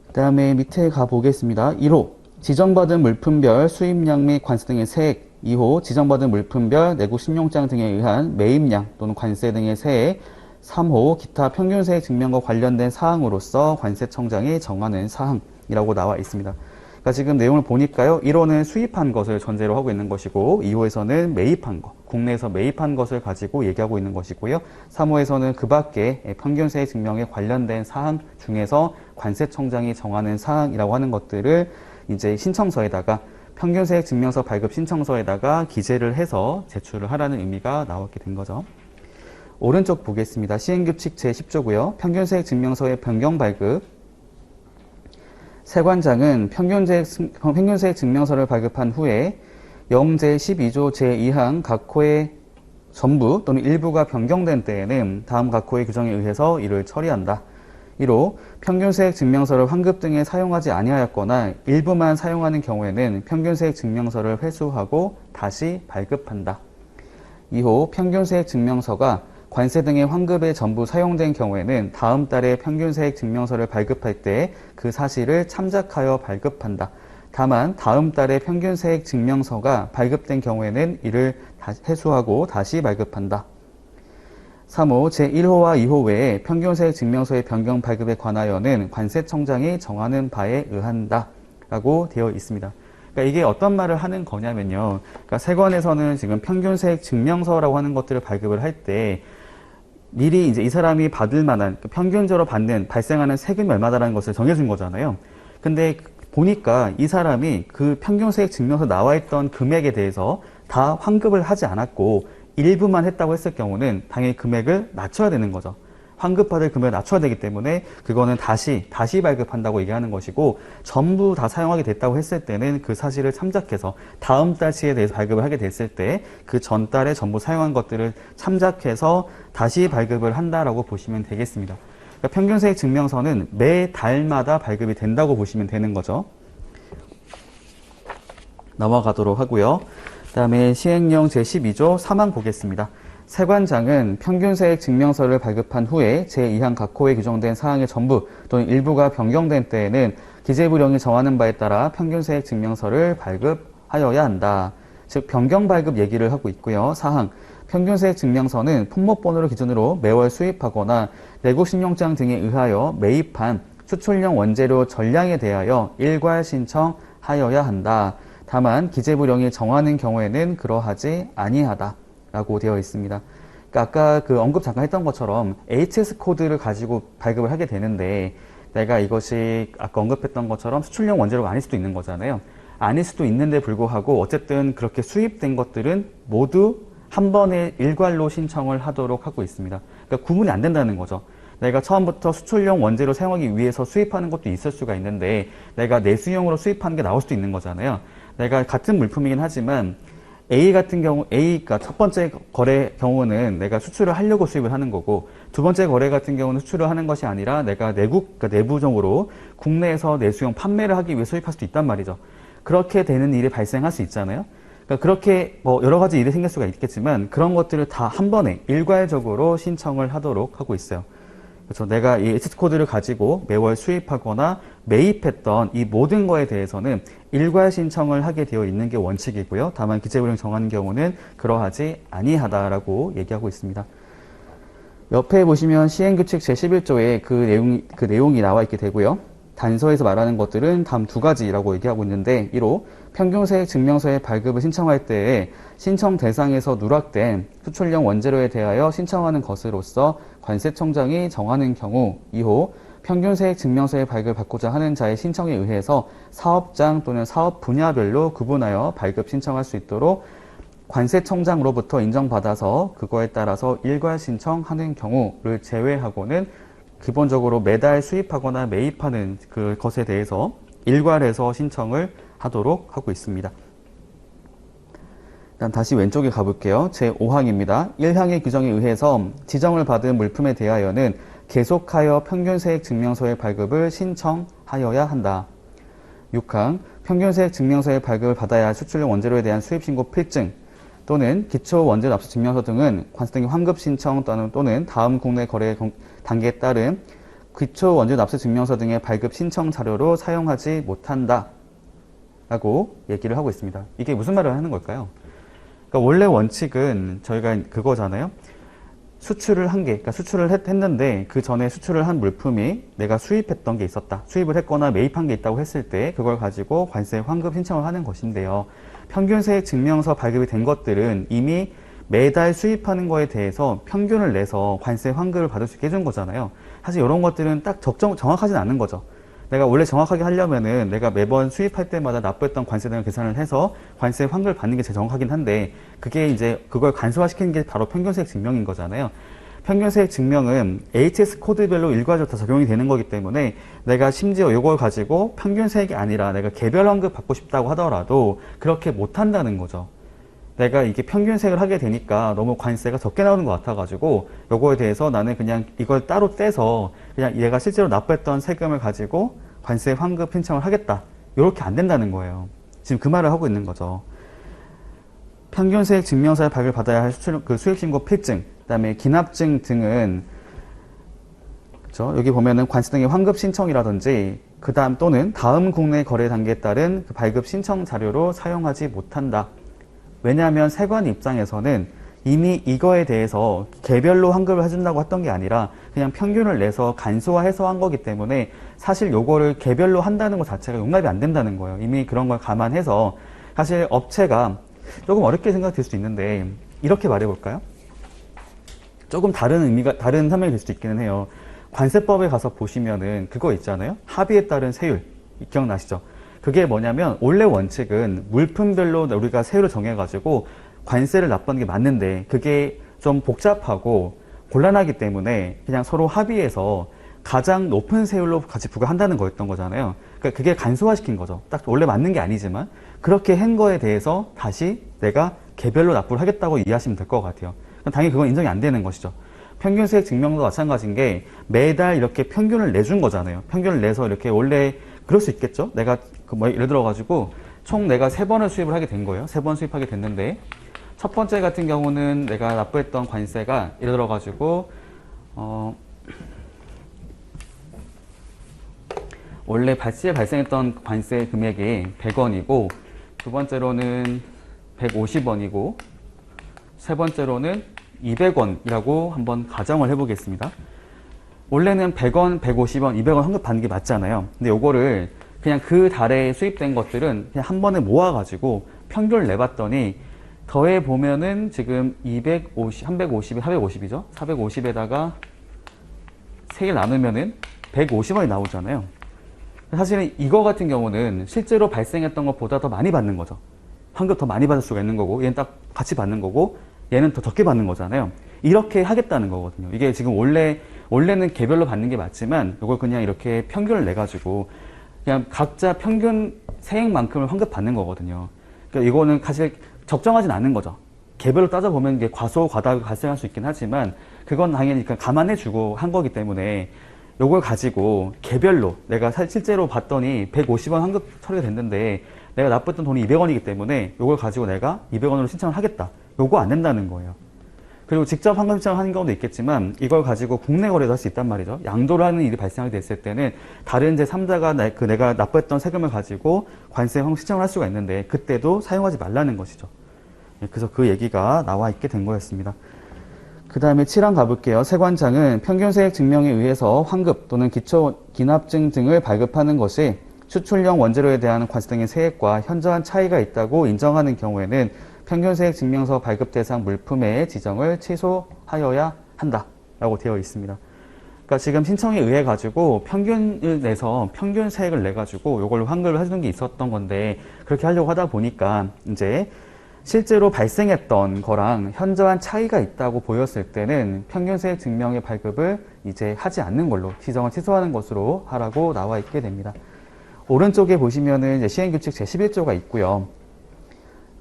그 다음에 밑에 가보겠습니다. 1호 지정받은 물품별 수입량 및 관세 등의 세액 2호 지정받은 물품별 내구 신용장 등에 의한 매입량 또는 관세 등의 세액 3호 기타 평균세액 증명과 관련된 사항으로서 관세청장이 정하는 사항이라고 나와 있습니다. 그러니까 지금 내용을 보니까요. 1호는 수입한 것을 전제로 하고 있는 것이고 2호에서는 매입한 것, 국내에서 매입한 것을 가지고 얘기하고 있는 것이고요. 3호에서는 그 밖에 평균세액 증명에 관련된 사항 중에서 관세청장이 정하는 사항이라고 하는 것들을 이제 신청서에다가 평균세액 증명서 발급 신청서에다가 기재를 해서 제출을 하라는 의미가 나오게 된 거죠. 오른쪽 보겠습니다. 시행규칙 제10조고요. 평균세액 증명서의 변경 발급. 세관장은 평균세액 증명서를 발급한 후에 영제 12조 제2항 각 호의 전부 또는 일부가 변경된 때에는 다음 각 호의 규정에 의해서 이를 처리한다. 1호 평균세액 증명서를 환급 등에 사용하지 아니하였거나 일부만 사용하는 경우에는 평균세액 증명서를 회수하고 다시 발급한다. 2호 평균세액 증명서가 관세 등의 환급에 전부 사용된 경우에는 다음 달에 평균세액 증명서를 발급할 때 그 사실을 참작하여 발급한다. 다만 다음 달에 평균세액 증명서가 발급된 경우에는 이를 회수하고 다시 발급한다. 3호 제1호와 2호 외에 평균세액 증명서의 변경 발급에 관하여는 관세청장이 정하는 바에 의한다 라고 되어 있습니다. 그러니까 이게 어떤 말을 하는 거냐면요. 그러니까 세관에서는 지금 평균세액 증명서라고 하는 것들을 발급을 할 때 미리 이제 이 사람이 받을 만한 평균적으로 발생하는 세금이 얼마다라는 것을 정해준 거잖아요. 근데 보니까 이 사람이 그 평균세액 증명서 나와 있던 금액에 대해서 다 환급을 하지 않았고 일부만 했다고 했을 경우는 당연히 금액을 낮춰야 되는 거죠. 환급받을 금액을 낮춰야 되기 때문에 그거는 다시 발급한다고 얘기하는 것이고, 전부 다 사용하게 됐다고 했을 때는 그 사실을 참작해서 다음 달치에 대해서 발급을 하게 됐을 때 그 전달에 전부 사용한 것들을 참작해서 다시 발급을 한다라고 보시면 되겠습니다. 그러니까 평균세액 증명서는 매 달마다 발급이 된다고 보시면 되는 거죠. 넘어가도록 하고요. 그 다음에 시행령 제12조 3항 보겠습니다. 세관장은 평균세액 증명서를 발급한 후에 제2항 각호에 규정된 사항의 전부 또는 일부가 변경된 때에는 기재부령이 정하는 바에 따라 평균세액 증명서를 발급하여야 한다. 즉 변경 발급 얘기를 하고 있고요. 사항 평균세액 증명서는 품목번호를 기준으로 매월 수입하거나 내국신용장 등에 의하여 매입한 수출용 원재료 전량에 대하여 일괄 신청하여야 한다. 다만 기재부령이 정하는 경우에는 그러하지 아니하다 라고 되어 있습니다. 그러니까 아까 그 언급 잠깐 했던 것처럼 HS 코드를 가지고 발급을 하게 되는데, 내가 이것이 아까 언급했던 것처럼 수출용 원재료가 아닐 수도 있는 거잖아요. 아닐 수도 있는데 불구하고 어쨌든 그렇게 수입된 것들은 모두 한 번에 일괄로 신청을 하도록 하고 있습니다. 그러니까 구분이 안 된다는 거죠. 내가 처음부터 수출용 원재료 사용하기 위해서 수입하는 것도 있을 수가 있는데, 내가 내수용으로 수입하는 게 나올 수도 있는 거잖아요. 내가 같은 물품이긴 하지만 A 같은 경우, A가 첫 번째 거래 경우는 내가 수출을 하려고 수입을 하는 거고, 두 번째 거래 같은 경우는 수출을 하는 것이 아니라 내가 그러니까 내부적으로 국내에서 내수용 판매를 하기 위해 수입할 수도 있단 말이죠. 그렇게 되는 일이 발생할 수 있잖아요. 그러니까 그렇게 뭐 여러 가지 일이 생길 수가 있겠지만 그런 것들을 다 한 번에 일괄적으로 신청을 하도록 하고 있어요. 그렇죠. 내가 이 HS 코드를 가지고 매월 수입하거나 매입했던 이 모든 거에 대해서는 일괄 신청을 하게 되어 있는 게 원칙이고요. 다만 기재부령이 정하는 경우는 그러하지 아니하다라고 얘기하고 있습니다. 옆에 보시면 시행규칙 제11조에 그 내용이 나와 있게 되고요. 단서에서 말하는 것들은 다음 두 가지라고 얘기하고 있는데, 1호 평균세액 증명서의 발급을 신청할 때에 신청 대상에서 누락된 수출용 원재료에 대하여 신청하는 것으로서 관세청장이 정하는 경우, 2호 평균세액 증명서의 발급을 받고자 하는 자의 신청에 의해서 사업장 또는 사업 분야별로 구분하여 발급 신청할 수 있도록 관세청장으로부터 인정받아서 그거에 따라서 일괄 신청하는 경우를 제외하고는 기본적으로 매달 수입하거나 매입하는 그것에 대해서 일괄해서 신청을 하도록 하고 있습니다. 일단 다시 왼쪽에 가볼게요. 제5항입니다. 1항의 규정에 의해서 지정을 받은 물품에 대하여는 계속하여 평균세액 증명서의 발급을 신청하여야 한다. 6항 평균세액 증명서의 발급을 받아야 할 수출용 원재료에 대한 수입신고 필증 또는 기초 원재료 납수 증명서 등은 관세 등의 환급 신청 또는 다음 국내 거래 단계에 따른 기초 원재료 납수 증명서 등의 발급 신청 자료로 사용하지 못한다 라고 얘기를 하고 있습니다. 이게 무슨 말을 하는 걸까요? 그러니까 원래 원칙은 저희가 그거잖아요. 수출을 한 게, 그러니까 수출을 했는데 그 전에 수출을 한 물품이 내가 수입했던 게 있었다. 수입을 했거나 매입한 게 있다고 했을 때 그걸 가지고 관세 환급 신청을 하는 것인데요. 평균세액 증명서 발급이 된 것들은 이미 매달 수입하는 거에 대해서 평균을 내서 관세 환급을 받을 수 있게 해준 거잖아요. 사실 이런 것들은 딱 정확하진 않은 거죠. 내가 원래 정확하게 하려면은 내가 매번 수입할 때마다 납부했던 관세 등을 계산을 해서 관세 환급을 받는 게 제일 정확하긴 한데, 그게 이제 그걸 간소화시키는 게 바로 평균세액 증명인 거잖아요. 평균세액 증명은 HS 코드별로 일괄적으로 다 적용이 되는 거기 때문에 내가 심지어 이걸 가지고 평균세액이 아니라 내가 개별 환급 받고 싶다고 하더라도 그렇게 못 한다는 거죠. 내가 이게 평균세액을 하게 되니까 너무 관세가 적게 나오는 것 같아가지고 요거에 대해서 나는 그냥 이걸 따로 떼서 그냥 얘가 실제로 납부했던 세금을 가지고 관세 환급 신청을 하겠다. 이렇게 안 된다는 거예요. 지금 그 말을 하고 있는 거죠. 평균세액 증명서의 발급을 받아야 할 수입신고 필증, 그다음에 기납증 등은 그렇죠? 여기 보면은 관세 등의 환급 신청이라든지 그다음 또는 다음 국내 거래 단계에 따른 그 발급 신청 자료로 사용하지 못한다. 왜냐하면 세관 입장에서는 이미 이거에 대해서 개별로 환급을 해준다고 했던 게 아니라 그냥 평균을 내서 간소화해서 한 거기 때문에 사실 요거를 개별로 한다는 것 자체가 용납이 안 된다는 거예요. 이미 그런 걸 감안해서 사실 업체가 조금 어렵게 생각될 수도 있는데 이렇게 말해볼까요? 조금 다른 설명이 될 수도 있기는 해요. 관세법에 가서 보시면은 그거 있잖아요. 합의에 따른 세율. 기억나시죠? 그게 뭐냐면 원래 원칙은 물품별로 우리가 세율을 정해가지고 관세를 납부하는 게 맞는데 그게 좀 복잡하고 곤란하기 때문에 그냥 서로 합의해서 가장 높은 세율로 같이 부과한다는 거였던 거잖아요. 그러니까 그게 간소화시킨 거죠. 딱 원래 맞는 게 아니지만 그렇게 한 거에 대해서 다시 내가 개별로 납부를 하겠다고 이해하시면 될 것 같아요. 당연히 그건 인정이 안 되는 것이죠. 평균세액 증명도 마찬가지인 게 매달 이렇게 평균을 내준 거잖아요. 평균을 내서 이렇게 원래 그럴 수 있겠죠. 내가 예를 들어가지고 총 내가 3번을 수입을 하게 된 거예요. 3번 수입하게 됐는데 첫 번째 같은 경우는 내가 납부했던 관세가 예를 들어가지고 원래 발시에 발생했던 관세 금액이 100원이고 두 번째로는 150원이고 세 번째로는 200원이라고 한번 가정을 해보겠습니다. 원래는 100원, 150원, 200원 환급 받는 게 맞잖아요. 근데 요거를 그냥 그 달에 수입된 것들은 그냥 한 번에 모아가지고 평균을 내봤더니 더해보면은 지금 350에 450이죠? 450에다가 3개 나누면은 150원이 나오잖아요. 사실은 이거 같은 경우는 실제로 발생했던 것보다 더 많이 받는 거죠. 환급 더 많이 받을 수가 있는 거고, 얘는 딱 같이 받는 거고, 얘는 더 적게 받는 거잖아요. 이렇게 하겠다는 거거든요. 이게 지금 원래는 개별로 받는 게 맞지만, 이걸 그냥 이렇게 평균을 내가지고, 그냥 각자 평균 세액만큼을 환급 받는 거거든요. 그러니까 이거는 사실 적정하진 않은 거죠. 개별로 따져보면 이게 과소, 과다가 발생할 수 있긴 하지만, 그건 당연히 감안해주고 한 거기 때문에, 요걸 가지고 개별로 내가 실제로 봤더니 150원 환급 처리가 됐는데 내가 납부했던 돈이 200원이기 때문에 요걸 가지고 내가 200원으로 신청을 하겠다. 요거 안 된다는 거예요. 그리고 직접 환급 신청을 하는 경우도 있겠지만 이걸 가지고 국내 거래도 할 수 있단 말이죠. 양도를 하는 일이 발생하게 됐을 때는 다른 제3자가 내가 납부했던 세금을 가지고 관세 환급 신청을 할 수가 있는데 그때도 사용하지 말라는 것이죠. 그래서 그 얘기가 나와 있게 된 거였습니다. 그 다음에 7항 가볼게요. 세관장은 평균세액 증명에 의해서 환급 또는 기초기납증 등을 발급하는 것이 수출용 원재료에 대한 관세 등의 세액과 현저한 차이가 있다고 인정하는 경우에는 평균세액 증명서 발급 대상 물품의 지정을 취소하여야 한다 라고 되어 있습니다. 그러니까 지금 신청에 의해 가지고 평균을 내서 평균세액을 내 가지고 이걸 환급을 해주는 게 있었던 건데 그렇게 하려고 하다 보니까 이제 실제로 발생했던 거랑 현저한 차이가 있다고 보였을 때는 평균세액 증명의 발급을 이제 하지 않는 걸로 지정을 취소하는 것으로 하라고 나와 있게 됩니다. 오른쪽에 보시면은 이제 시행규칙 제11조가 있고요.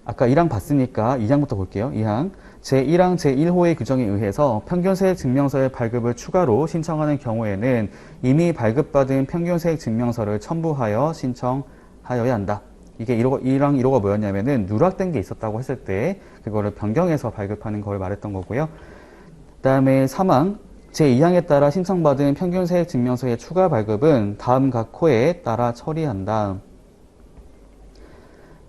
아까 1항 봤으니까 2항부터 볼게요. 2항 제1항 제1호의 규정에 의해서 평균세액 증명서의 발급을 추가로 신청하는 경우에는 이미 발급받은 평균세액 증명서를 첨부하여 신청하여야 한다. 이게 1항 1호가 뭐였냐면은 누락된 게 있었다고 했을 때 그거를 변경해서 발급하는 걸 말했던 거고요. 그 다음에 3항 제2항에 따라 신청받은 평균세액 증명서의 추가 발급은 다음 각 호에 따라 처리한다.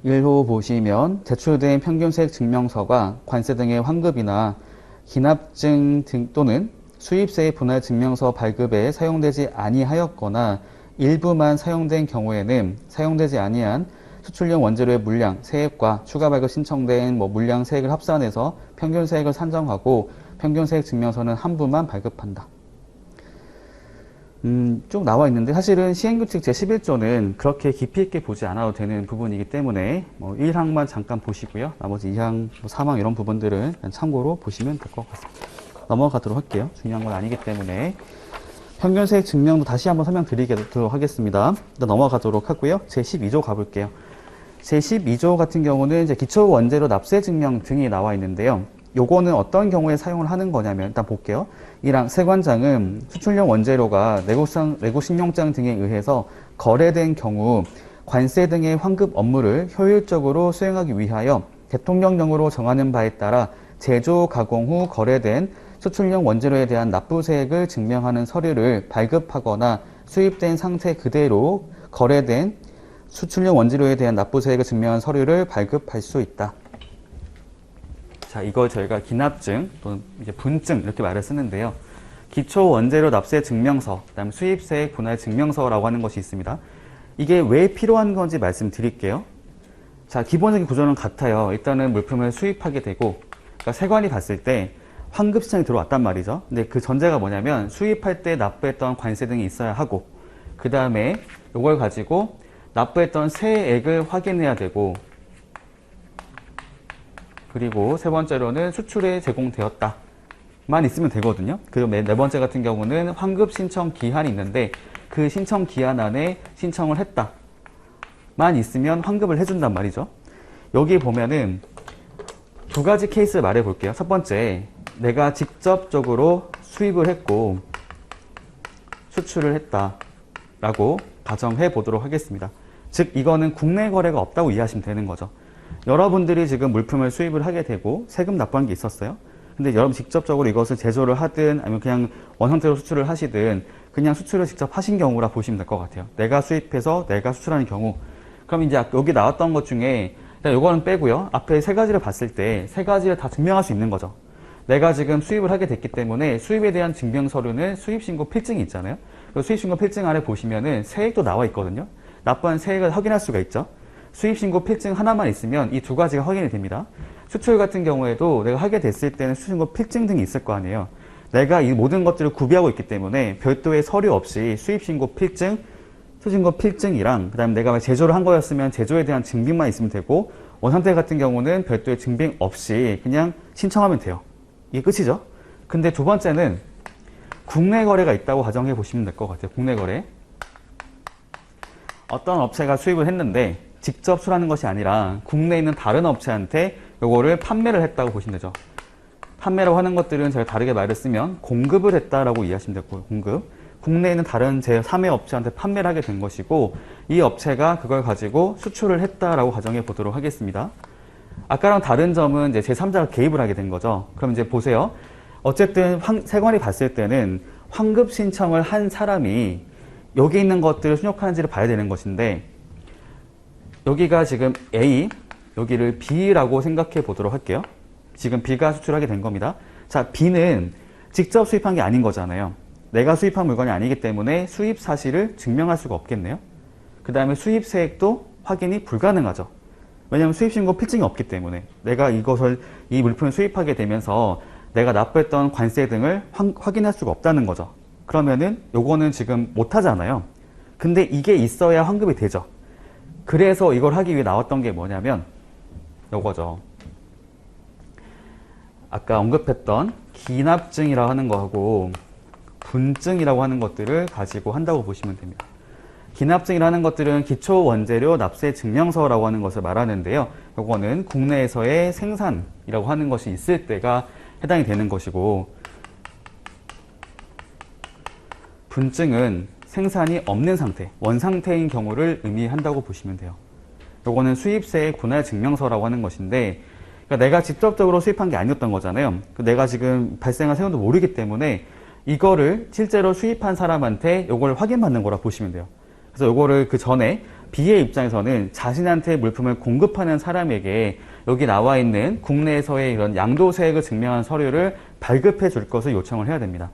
1호 보시면 제출된 평균세액 증명서가 관세 등의 환급이나 기납증 등 또는 수입세 분할 증명서 발급에 사용되지 아니하였거나 일부만 사용된 경우에는 사용되지 아니한 수출용 원재료의 물량, 세액과 추가 발급 신청된 물량 세액을 합산해서 평균세액을 산정하고 평균세액 증명서는 한 부만 발급한다. 쭉 나와 있는데 사실은 시행규칙 제11조는 그렇게 깊이 있게 보지 않아도 되는 부분이기 때문에 1항만 잠깐 보시고요. 나머지 2항, 3항 이런 부분들은 참고로 보시면 될 것 같습니다. 넘어가도록 할게요. 중요한 건 아니기 때문에. 평균세액 증명도 다시 한번 설명드리도록 하겠습니다. 일단 넘어가도록 하고요. 제12조 가볼게요. 제12조 같은 경우는 이제 기초 원재료 납세 증명 등이 나와 있는데요. 요거는 어떤 경우에 사용을 하는 거냐면 일단 볼게요. 1항 세관장은 수출용 원재료가 내구식용장 등에 의해서 거래된 경우 관세 등의 환급 업무를 효율적으로 수행하기 위하여 대통령령으로 정하는 바에 따라 제조, 가공 후 거래된 수출용 원재료에 대한 납부세액을 증명하는 서류를 발급하거나 수입된 상태 그대로 거래된 수출용 원재료에 대한 납부세액을 증명한 서류를 발급할 수 있다. 자, 이걸 저희가 기납증 또는 이제 분증 이렇게 말을 쓰는데요. 기초 원재료 납세 증명서, 그다음 수입세액 분할 증명서라고 하는 것이 있습니다. 이게 왜 필요한 건지 말씀드릴게요. 자, 기본적인 구조는 같아요. 일단은 물품을 수입하게 되고, 그러니까 세관이 봤을 때 환급 신청이 들어왔단 말이죠. 근데 그 전제가 뭐냐면 수입할 때 납부했던 관세 등이 있어야 하고, 그 다음에 이걸 가지고 납부했던 세액을 확인해야 되고, 그리고 세 번째로는 수출에 제공되었다. 만 있으면 되거든요. 그리고 네 번째 같은 경우는 환급 신청 기한이 있는데 그 신청 기한 안에 신청을 했다 만 있으면 환급을 해준단 말이죠. 여기 보면은 두 가지 케이스를 말해 볼게요. 첫 번째, 내가 직접적으로 수입을 했고 수출을 했다 라고 가정해 보도록 하겠습니다. 즉 이거는 국내 거래가 없다고 이해하시면 되는 거죠. 여러분들이 지금 물품을 수입을 하게 되고 세금 납부한 게 있었어요. 근데 여러분 직접적으로 이것을 제조를 하든 아니면 그냥 원형태로 수출을 하시든 그냥 수출을 직접 하신 경우라 보시면 될 것 같아요. 내가 수입해서 내가 수출하는 경우. 그럼 이제 여기 나왔던 것 중에 이거는 빼고요. 앞에 세 가지를 봤을 때 세 가지를 다 증명할 수 있는 거죠. 내가 지금 수입을 하게 됐기 때문에 수입에 대한 증명 서류는 수입신고 필증이 있잖아요. 그 수입신고 필증 아래 보시면은 세액도 나와 있거든요. 납부한 세액을 확인할 수가 있죠. 수입신고 필증 하나만 있으면 이 두 가지가 확인이 됩니다. 수출 같은 경우에도 내가 하게 됐을 때는 수입신고 필증 등이 있을 거 아니에요. 내가 이 모든 것들을 구비하고 있기 때문에 별도의 서류 없이 수입신고 필증, 수신고 필증이랑 그 다음에 내가 제조를 한 거였으면 제조에 대한 증빙만 있으면 되고 원상태 같은 경우는 별도의 증빙 없이 그냥 신청하면 돼요. 이게 끝이죠. 근데 두 번째는 국내 거래가 있다고 가정해 보시면 될 것 같아요. 국내 거래. 어떤 업체가 수입을 했는데 직접 수출하는 것이 아니라 국내에 있는 다른 업체한테 요거를 판매를 했다고 보시면 되죠. 판매라고 하는 것들은 제가 다르게 말을 쓰면 공급을 했다라고 이해하시면 되고요. 공급. 국내에 있는 다른 제3의 업체한테 판매를 하게 된 것이고 이 업체가 그걸 가지고 수출을 했다라고 가정해 보도록 하겠습니다. 아까랑 다른 점은 이제 제3자가 개입을 하게 된 거죠. 그럼 이제 보세요. 어쨌든 세관이 봤을 때는 환급 신청을 한 사람이 여기 있는 것들을 순역하는지를 봐야 되는 것인데 여기가 지금 A, 여기를 B라고 생각해 보도록 할게요. 지금 B가 수출하게 된 겁니다. 자, B는 직접 수입한 게 아닌 거잖아요. 내가 수입한 물건이 아니기 때문에 수입 사실을 증명할 수가 없겠네요. 그 다음에 수입세액도 확인이 불가능하죠. 왜냐하면 수입신고 필증이 없기 때문에 내가 이 물품을 수입하게 되면서 내가 납부했던 관세 등을 확인할 수가 없다는 거죠. 그러면은 요거는 지금 못 하잖아요. 근데 이게 있어야 환급이 되죠. 그래서 이걸 하기 위해 나왔던 게 뭐냐면 요거죠. 아까 언급했던 기납증이라고 하는 거하고 분증이라고 하는 것들을 가지고 한다고 보시면 됩니다. 기납증이라는 것들은 기초원재료 납세 증명서라고 하는 것을 말하는데요. 요거는 국내에서의 생산이라고 하는 것이 있을 때가 해당이 되는 것이고 분증은 생산이 없는 상태, 원상태인 경우를 의미한다고 보시면 돼요. 요거는 수입세의 분할 증명서라고 하는 것인데 그러니까 내가 직접적으로 수입한 게 아니었던 거잖아요. 내가 지금 발생한 세금도 모르기 때문에 이거를 실제로 수입한 사람한테 요걸 확인받는 거라 보시면 돼요. 그래서 요거를 그 전에 B의 입장에서는 자신한테 물품을 공급하는 사람에게 여기 나와 있는 국내에서의 이런 양도세액을 증명한 서류를 발급해 줄 것을 요청을 해야 됩니다.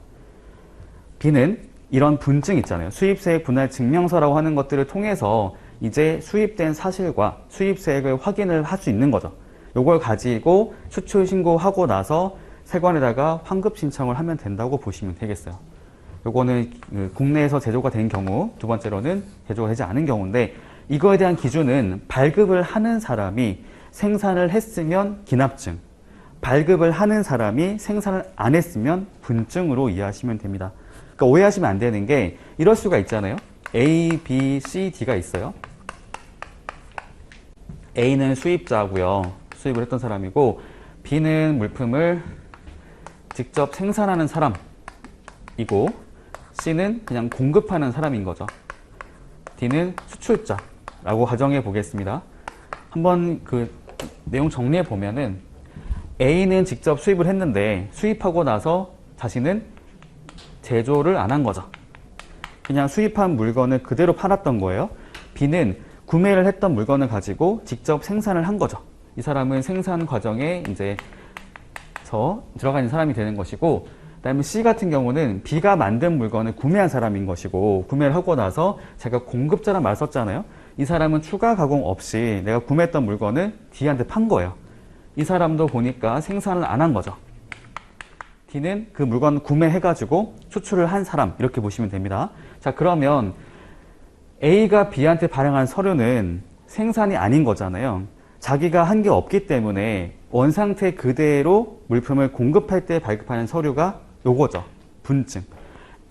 B는 이런 분증 있잖아요. 수입세액 분할 증명서라고 하는 것들을 통해서 이제 수입된 사실과 수입세액을 확인을 할 수 있는 거죠. 요걸 가지고 수출 신고하고 나서 세관에다가 환급 신청을 하면 된다고 보시면 되겠어요. 요거는 국내에서 제조가 된 경우, 두 번째로는 제조가 되지 않은 경우인데 이거에 대한 기준은 발급을 하는 사람이 생산을 했으면 기납증, 발급을 하는 사람이 생산을 안 했으면 분증으로 이해하시면 됩니다. 그러니까 오해하시면 안 되는 게 이럴 수가 있잖아요. A, B, C, D가 있어요. A는 수입자고요. 수입을 했던 사람이고 B는 물품을 직접 생산하는 사람이고 C는 그냥 공급하는 사람인 거죠. D는 수출자라고 가정해 보겠습니다. 한번 그 내용 정리해 보면은 A는 직접 수입을 했는데 수입하고 나서 자신은 제조를 안 한 거죠. 그냥 수입한 물건을 그대로 팔았던 거예요. B는 구매를 했던 물건을 가지고 직접 생산을 한 거죠. 이 사람은 생산 과정에 이제 들어가 있는 사람이 되는 것이고, 그다음에 C 같은 경우는 B가 만든 물건을 구매한 사람인 것이고, 구매를 하고 나서 제가 공급자란 말 썼잖아요. 이 사람은 추가 가공 없이 내가 구매했던 물건을 D한테 판 거예요. 이 사람도 보니까 생산을 안 한 거죠. D는 그 물건을 구매해가지고 수출을 한 사람, 이렇게 보시면 됩니다. 자, 그러면 A가 B한테 발행한 서류는 생산이 아닌 거잖아요. 자기가 한 게 없기 때문에 원상태 그대로 물품을 공급할 때 발급하는 서류가 요거죠. 분증.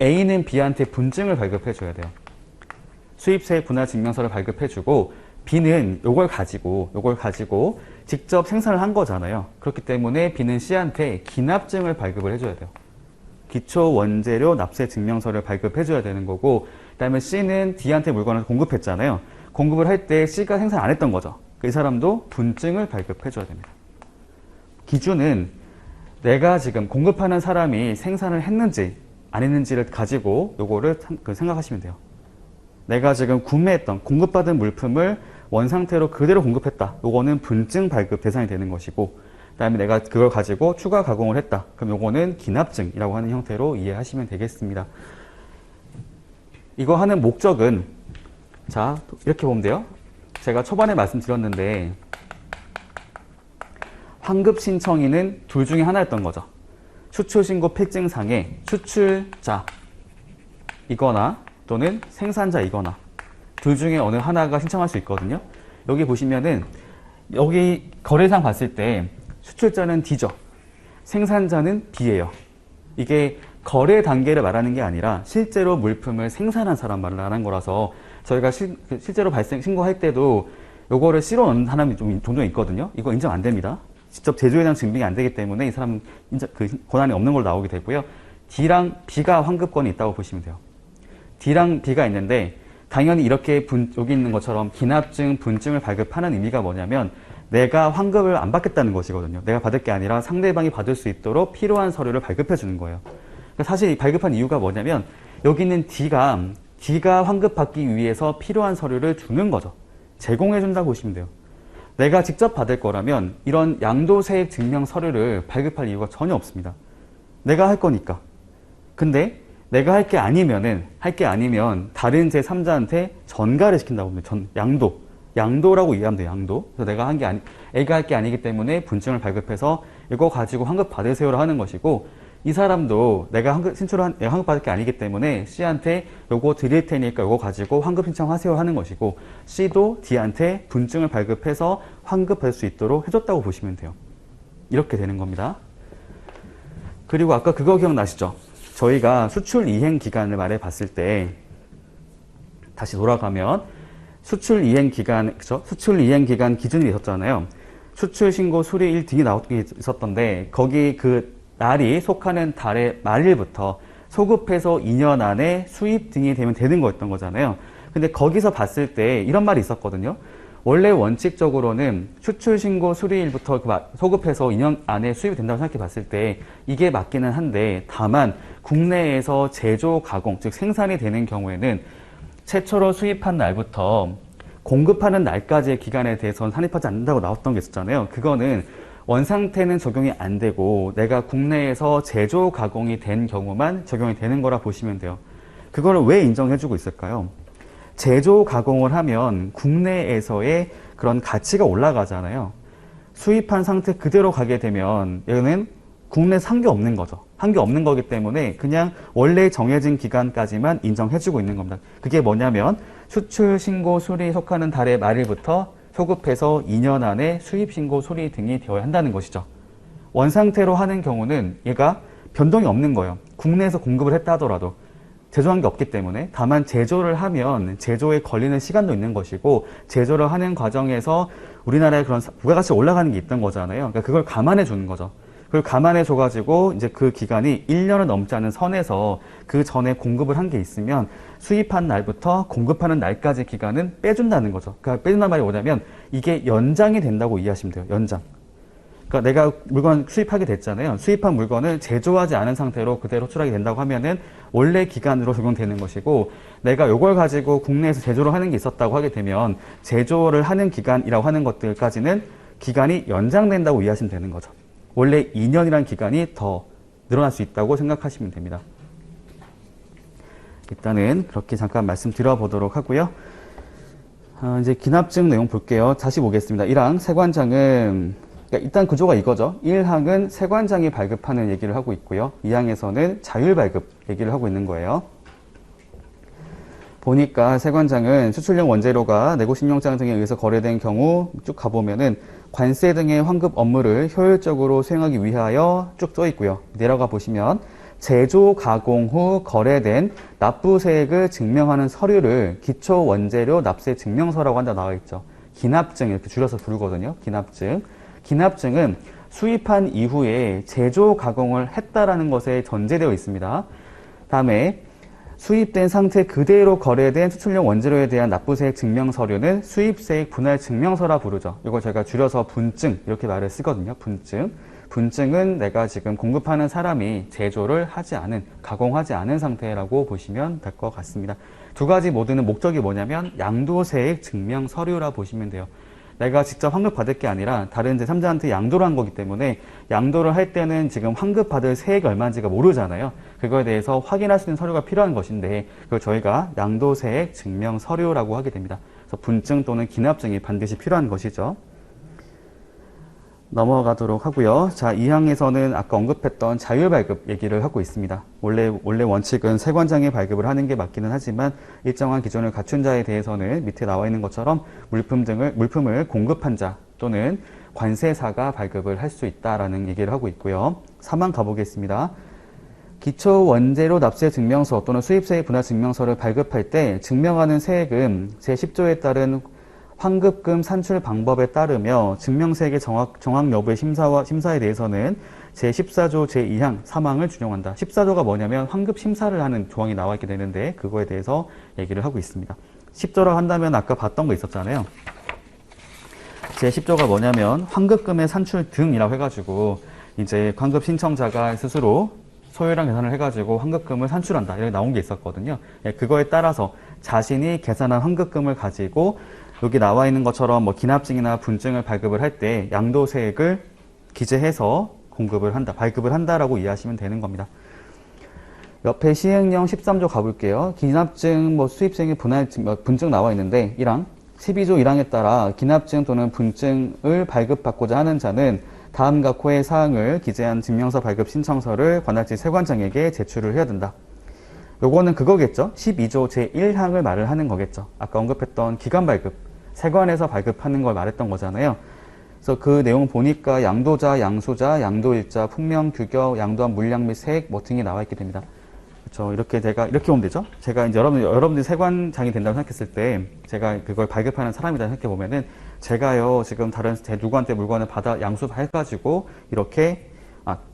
A는 B한테 분증을 발급해줘야 돼요. 수입세 분할 증명서를 발급해주고 B는 요걸 가지고 직접 생산을 한 거잖아요. 그렇기 때문에 B는 C한테 기납증을 발급을 해줘야 돼요. 기초 원재료 납세 증명서를 발급해줘야 되는 거고, 그다음에 C는 D한테 물건을 공급했잖아요. 공급을 할 때 C가 생산 안 했던 거죠. 이 사람도 분증을 발급해줘야 됩니다. 기준은 내가 지금 공급하는 사람이 생산을 했는지 안 했는지를 가지고 요거를 생각하시면 돼요. 내가 지금 구매했던 공급받은 물품을 원상태로 그대로 공급했다. 요거는 분증 발급 대상이 되는 것이고, 그 다음에 내가 그걸 가지고 추가 가공을 했다. 그럼 요거는 기납증이라고 하는 형태로 이해하시면 되겠습니다. 이거 하는 목적은, 자, 이렇게 보면 돼요. 제가 초반에 말씀드렸는데 환급 신청인은 둘 중에 하나였던 거죠. 수출신고 필증상에 수출자 이거나 또는 생산자이거나 둘 중에 어느 하나가 신청할 수 있거든요. 여기 보시면은 여기 거래상 봤을 때 수출자는 D죠. 생산자는 B예요. 이게 거래 단계를 말하는 게 아니라 실제로 물품을 생산한 사람 말하는 거라서 저희가 실제로 신고할 때도 요거를 C로 넣는 사람이 좀 종종 있거든요. 이거 인정 안 됩니다. 직접 제조에 대한 증빙이 안 되기 때문에 이 사람은 권한이 없는 걸로 나오게 되고요. D랑 B가 환급권이 있다고 보시면 돼요. D랑 B가 있는데 당연히 이렇게 여기 있는 것처럼 기납증, 분증을 발급하는 의미가 뭐냐면 내가 환급을 안 받겠다는 것이거든요. 내가 받을 게 아니라 상대방이 받을 수 있도록 필요한 서류를 발급해 주는 거예요. 그러니까 사실 발급한 이유가 뭐냐면 여기 있는 D가 환급 받기 위해서 필요한 서류를 주는 거죠. 제공해 준다고 보시면 돼요. 내가 직접 받을 거라면 이런 양도세액 증명 서류를 발급할 이유가 전혀 없습니다. 내가 할 거니까. 근데 내가 할 게 아니면 다른 제3자한테 전가를 시킨다고 합니다. 양도라고 이해하면 돼요. 양도. 그래서 내가 A가 할 게 아니기 때문에 분증을 발급해서 이거 가지고 환급 받으세요를 하는 것이고, 이 사람도 내가 환급 받을 게 아니기 때문에 C한테 요거 드릴 테니까 요거 가지고 환급 신청하세요 하는 것이고, C도 D한테 분증을 발급해서 환급 받을 수 있도록 해줬다고 보시면 돼요. 이렇게 되는 겁니다. 그리고 아까 그거 기억나시죠? 저희가 수출 이행 기간을 말해 봤을 때, 다시 돌아가면 수출 이행 기간 기준이 있었잖아요. 수출 신고 수리일 등이 있었던데, 거기 그 날이 속하는 달의 말일부터 소급해서 2년 안에 수입 등이 되면 되는 거였던 거잖아요. 근데 거기서 봤을 때 이런 말이 있었거든요. 원래 원칙적으로는 수출 신고 수리일부터 소급해서 2년 안에 수입이 된다고 생각해 봤을 때 이게 맞기는 한데, 다만 국내에서 제조, 가공, 즉 생산이 되는 경우에는 최초로 수입한 날부터 공급하는 날까지의 기간에 대해서는 산입하지 않는다고 나왔던 게 있었잖아요. 그거는 원상태는 적용이 안 되고 내가 국내에서 제조, 가공이 된 경우만 적용이 되는 거라 보시면 돼요. 그거를 왜 인정해주고 있을까요? 제조, 가공을 하면 국내에서의 그런 가치가 올라가잖아요. 수입한 상태 그대로 가게 되면 얘는 국내에서 한 게 없는 거죠. 한 게 없는 거기 때문에 그냥 원래 정해진 기간까지만 인정해주고 있는 겁니다. 그게 뭐냐면 수출 신고 수리에 속하는 달의 말일부터 소급해서 2년 안에 수입 신고 수리 등이 되어야 한다는 것이죠. 원상태로 하는 경우는 얘가 변동이 없는 거예요. 국내에서 공급을 했다 하더라도 제조한 게 없기 때문에. 다만 제조를 하면 제조에 걸리는 시간도 있는 것이고, 제조를 하는 과정에서 우리나라의 그런 부가가치가 올라가는 게 있던 거잖아요. 그러니까 그걸 감안해 주는 거죠. 그걸 감안해 줘가지고 이제 그 기간이 1년을 넘지 않은 선에서 그 전에 공급을 한 게 있으면 수입한 날부터 공급하는 날까지 기간은 빼준다는 거죠. 그러니까 빼준다는 말이 뭐냐면 이게 연장이 된다고 이해하시면 돼요. 연장. 그러니까 내가 물건 수입하게 됐잖아요. 수입한 물건을 제조하지 않은 상태로 그대로 수출하게 된다고 하면은 원래 기간으로 적용되는 것이고, 내가 요걸 가지고 국내에서 제조를 하는 게 있었다고 하게 되면 제조를 하는 기간이라고 하는 것들까지는 기간이 연장된다고 이해하시면 되는 거죠. 원래 2년이라는 기간이 더 늘어날 수 있다고 생각하시면 됩니다. 일단은 그렇게 잠깐 말씀드려보도록 하고요. 이제 기납증 내용 볼게요. 다시 보겠습니다. 1항 세관장은, 그러니까 일단 구조가 이거죠. 1항은 세관장이 발급하는 얘기를 하고 있고요. 2항에서는 자율발급 얘기를 하고 있는 거예요. 보니까 세관장은 수출용 원재료가 내고신용장 등에 의해서 거래된 경우 쭉 가보면은 관세 등의 환급 업무를 효율적으로 수행하기 위하여 쭉 써 있고요. 내려가 보시면 제조, 가공 후 거래된 납부세액을 증명하는 서류를 기초원재료 납세 증명서라고 한다 나와 있죠. 기납증 이렇게 줄여서 부르거든요. 기납증. 기납증은 수입한 이후에 제조, 가공을 했다라는 것에 전제되어 있습니다. 다음에 수입된 상태 그대로 거래된 수출용 원재료에 대한 납부세액 증명서류는 수입세액 분할 증명서라 부르죠. 이걸 제가 줄여서 분증 이렇게 말을 쓰거든요. 분증. 분증은 내가 지금 공급하는 사람이 제조를 하지 않은, 가공하지 않은 상태라고 보시면 될 것 같습니다. 두 가지 모두는 목적이 뭐냐면 양도세액 증명서류라 보시면 돼요. 내가 직접 환급 받을 게 아니라 다른 제3자한테 양도를 한 거기 때문에 양도를 할 때는 지금 환급 받을 세액이 얼마인지가 모르잖아요. 그거에 대해서 확인할 수 있는 서류가 필요한 것인데 그걸 저희가 양도세액 증명 서류라고 하게 됩니다. 그래서 분증 또는 기납증이 반드시 필요한 것이죠. 넘어가도록 하고요. 자, 2항에서는 아까 언급했던 자율발급 얘기를 하고 있습니다. 원래 원칙은 세관장이 발급을 하는 게 맞기는 하지만 일정한 기준을 갖춘 자에 대해서는 밑에 나와 있는 것처럼 물품을 공급한 자 또는 관세사가 발급을 할 수 있다라는 얘기를 하고 있고요. 3항 가보겠습니다. 기초 원재료 납세 증명서 또는 수입세액 분할 증명서를 발급할 때 증명하는 세액은 제10조에 따른 환급금 산출 방법에 따르며 증명세액의 정확 여부의 심사에 대해서는 제14조 제2항 3항을 준용한다. 14조가 뭐냐면 환급 심사를 하는 조항이 나와 있게 되는데 그거에 대해서 얘기를 하고 있습니다. 10조라고 한다면 아까 봤던 거 있었잖아요. 제10조가 뭐냐면 환급금의 산출 등이라고 해가지고 이제 환급 신청자가 스스로 소요량 계산을 해가지고 환급금을 산출한다. 이렇게 나온 게 있었거든요. 그거에 따라서 자신이 계산한 환급금을 가지고 여기 나와 있는 것처럼 뭐 기납증이나 분증을 발급을 할 때 양도세액을 기재해서 공급을 한다, 발급을 한다라고 이해하시면 되는 겁니다. 옆에 시행령 13조 가볼게요. 기납증, 수입세액의 분증 나와 있는데 1항, 12조 1항에 따라 기납증 또는 분증을 발급받고자 하는 자는 다음 각호의 사항을 기재한 증명서 발급 신청서를 관할지 세관장에게 제출을 해야 된다. 요거는 그거겠죠. 12조 제1항을 말을 하는 거겠죠. 아까 언급했던 기간 발급. 세관에서 발급하는 걸 말했던 거잖아요. 그래서 그 내용 보니까 양도자, 양수자, 양도일자, 풍명, 규격, 양도한 물량 및 세액 등이 나와 있게 됩니다. 그렇죠. 이렇게 보면 되죠. 제가 이제 여러분들이 세관장이 된다고 생각했을 때 제가 그걸 발급하는 사람이다 생각해 보면은 제가요 지금 다른 누구한테 물건을 받아 양수해가지고 이렇게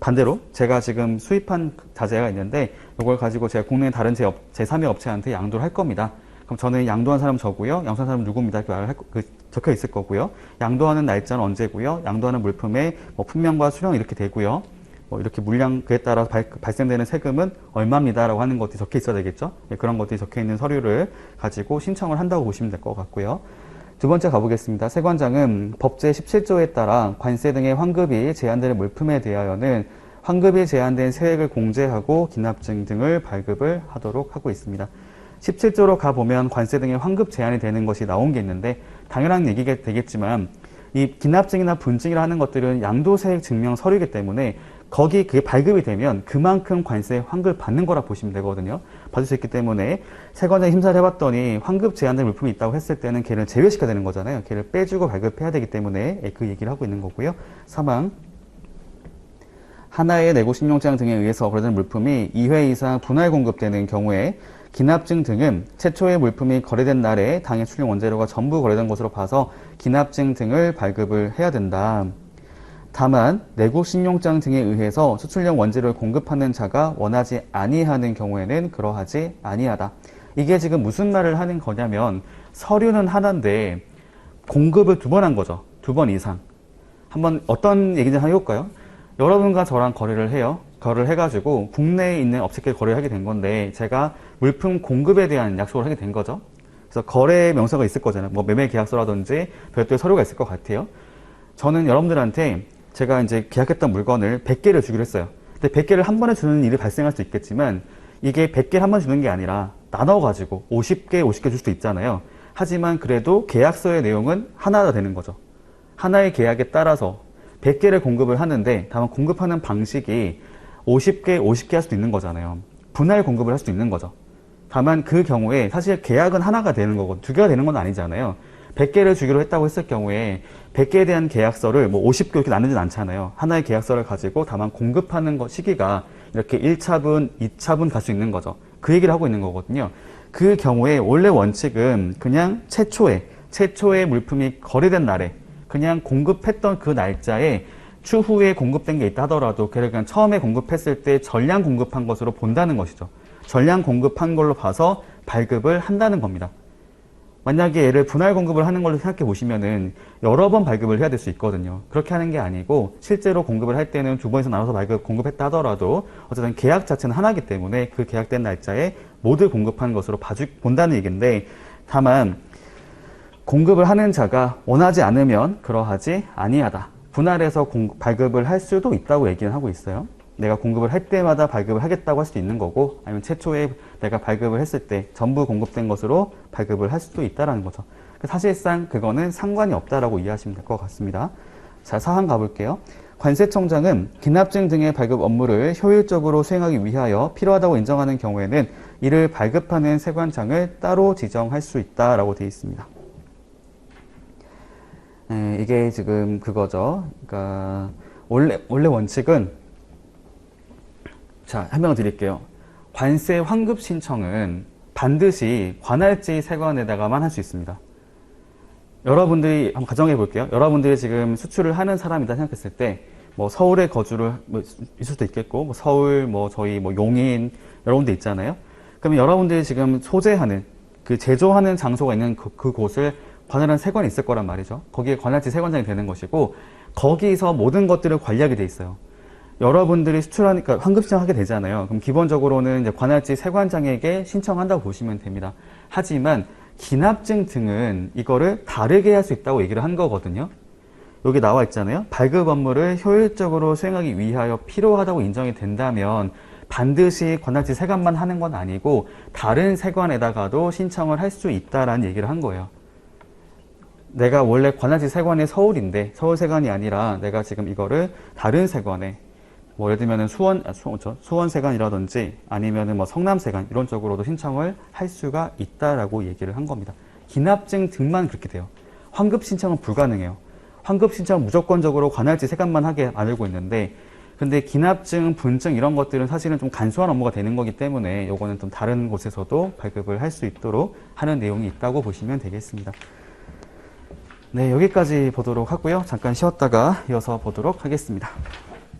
반대로 제가 지금 수입한 자재가 있는데 이걸 가지고 제가 국내 다른 제3의 업체한테 양도를 할 겁니다. 그럼 저는 양도한 사람 저고요. 양수한 사람은 누구입니다. 이렇게 적혀 있을 거고요. 양도하는 날짜는 언제고요. 양도하는 물품의 품명과 수령 이렇게 되고요. 이렇게 물량 그에 따라 발생되는 세금은 얼마입니다라고 하는 것들이 적혀 있어야 되겠죠. 그런 것들이 적혀 있는 서류를 가지고 신청을 한다고 보시면 될 것 같고요. 두 번째 가보겠습니다. 세관장은 법제 17조에 따라 관세 등의 환급이 제한되는 물품에 대하여는 환급이 제한된 세액을 공제하고 기납증 등을 발급을 하도록 하고 있습니다. 17조로 가보면 관세 등의 환급 제한이 되는 것이 나온 게 있는데 당연한 얘기가 되겠지만 이 기납증이나 분증이라 하는 것들은 양도세액 증명 서류이기 때문에 거기 그게 발급이 되면 그만큼 관세 환급을 받는 거라 보시면 되거든요. 받을 수 있기 때문에 세관장이 심사를 해봤더니 환급 제한된 물품이 있다고 했을 때는 걔를 제외시켜야 되는 거잖아요. 걔를 빼주고 발급해야 되기 때문에 그 얘기를 하고 있는 거고요. 3항 하나의 내고 신용장 등에 의해서 거래되는 물품이 2회 이상 분할 공급되는 경우에 기납증 등은 최초의 물품이 거래된 날에 당해 출용 원재료가 전부 거래된 것으로 봐서 기납증 등을 발급을 해야 된다. 다만 내국 신용장 등에 의해서 수출용 원재료를 공급하는 자가 원하지 아니하는 경우에는 그러하지 아니하다. 이게 지금 무슨 말을 하는 거냐면 서류는 하나인데 공급을 2번 한 거죠. 2번 이상. 한번 어떤 얘기인지 한번 해볼까요? 여러분과 저랑 거래를 해요. 거래를 해가지고 국내에 있는 업체끼리 거래를 하게 된 건데 제가 물품 공급에 대한 약속을 하게 된 거죠. 그래서 거래 명세가 있을 거잖아요. 매매 계약서라든지 별도의 서류가 있을 것 같아요. 저는 여러분들한테 제가 이제 계약했던 물건을 100개를 주기로 했어요. 근데 100개를 한 번에 주는 일이 발생할 수 있겠지만 이게 100개를 한 번 주는 게 아니라 나눠가지고 50개 줄 수도 있잖아요. 하지만 그래도 계약서의 내용은 하나가 되는 거죠. 하나의 계약에 따라서 100개를 공급을 하는데 다만 공급하는 방식이 50개 할 수도 있는 거잖아요. 분할 공급을 할 수도 있는 거죠. 다만 그 경우에 사실 계약은 하나가 되는 거고 2개가 되는 건 아니잖아요. 100개를 주기로 했다고 했을 경우에 100개에 대한 계약서를 뭐 50개 이렇게 나누진 않잖아요. 하나의 계약서를 가지고 다만 공급하는 시기가 이렇게 1차분, 2차분 갈 수 있는 거죠. 그 얘기를 하고 있는 거거든요. 그 경우에 원래 원칙은 그냥 최초의 물품이 거래된 날에 그냥 공급했던 그 날짜에 추후에 공급된 게 있다 하더라도 그냥 처음에 공급했을 때 전량 공급한 것으로 본다는 것이죠. 전량 공급한 걸로 봐서 발급을 한다는 겁니다. 만약에 얘를 분할 공급을 하는 걸로 생각해 보시면은 여러 번 발급을 해야 될 수 있거든요. 그렇게 하는 게 아니고 실제로 공급을 할 때는 두 번에서 나눠서 공급했다 하더라도 어쨌든 계약 자체는 하나이기 때문에 그 계약된 날짜에 모두 공급한 것으로 본다는 얘기인데, 다만 공급을 하는 자가 원하지 않으면 그러하지 아니하다. 분할해서 발급을 할 수도 있다고 얘기는 하고 있어요. 내가 공급을 할 때마다 발급을 하겠다고 할 수도 있는 거고, 아니면 최초에 내가 발급을 했을 때 전부 공급된 것으로 발급을 할 수도 있다는 거죠. 사실상 그거는 상관이 없다라고 이해하시면 될 것 같습니다. 자, 사항 가볼게요. 관세청장은 기납증 등의 발급 업무를 효율적으로 수행하기 위하여 필요하다고 인정하는 경우에는 이를 발급하는 세관장을 따로 지정할 수 있다라고 되어 있습니다. 이게 지금 그거죠. 그러니까 원래 원칙은, 자, 설명을 드릴게요. 관세 환급 신청은 반드시 관할지 세관에다가만 할 수 있습니다. 여러분들이 한번 가정해 볼게요. 여러분들이 지금 수출을 하는 사람이다 생각했을 때, 뭐 서울에 거주를 있을 수도 있겠고, 뭐 서울, 뭐 저희 뭐 용인 여러 군데 있잖아요. 그러면 여러분들이 지금 소재하는 그 제조하는 장소가 있는 그곳을 관할한 세관이 있을 거란 말이죠. 거기에 관할지 세관장이 되는 것이고, 거기서 모든 것들을 관리하게 돼 있어요. 여러분들이 수출하니까 환급 신청하게 되잖아요. 그럼 기본적으로는 이제 관할지 세관장에게 신청한다고 보시면 됩니다. 하지만 기납증 등은 이거를 다르게 할 수 있다고 얘기를 한 거거든요. 여기 나와 있잖아요. 발급 업무를 효율적으로 수행하기 위하여 필요하다고 인정이 된다면 반드시 관할지 세관만 하는 건 아니고 다른 세관에다가도 신청을 할 수 있다라는 얘기를 한 거예요. 내가 원래 관할지 세관이 서울인데 서울 세관이 아니라 내가 지금 이거를 다른 세관에, 뭐 예를 들면은 수원 세관이라든지 아니면은 뭐 성남 세관 이런 쪽으로도 신청을 할 수가 있다라고 얘기를 한 겁니다. 기납증 등만 그렇게 돼요. 환급 신청은 불가능해요. 환급 신청은 무조건적으로 관할지 세관만 하게 만들고 있는데, 근데 기납증, 분증 이런 것들은 사실은 좀 간소한 업무가 되는 거기 때문에 요거는 좀 다른 곳에서도 발급을 할 수 있도록 하는 내용이 있다고 보시면 되겠습니다. 네, 여기까지 보도록 하고요. 잠깐 쉬었다가 이어서 보도록 하겠습니다.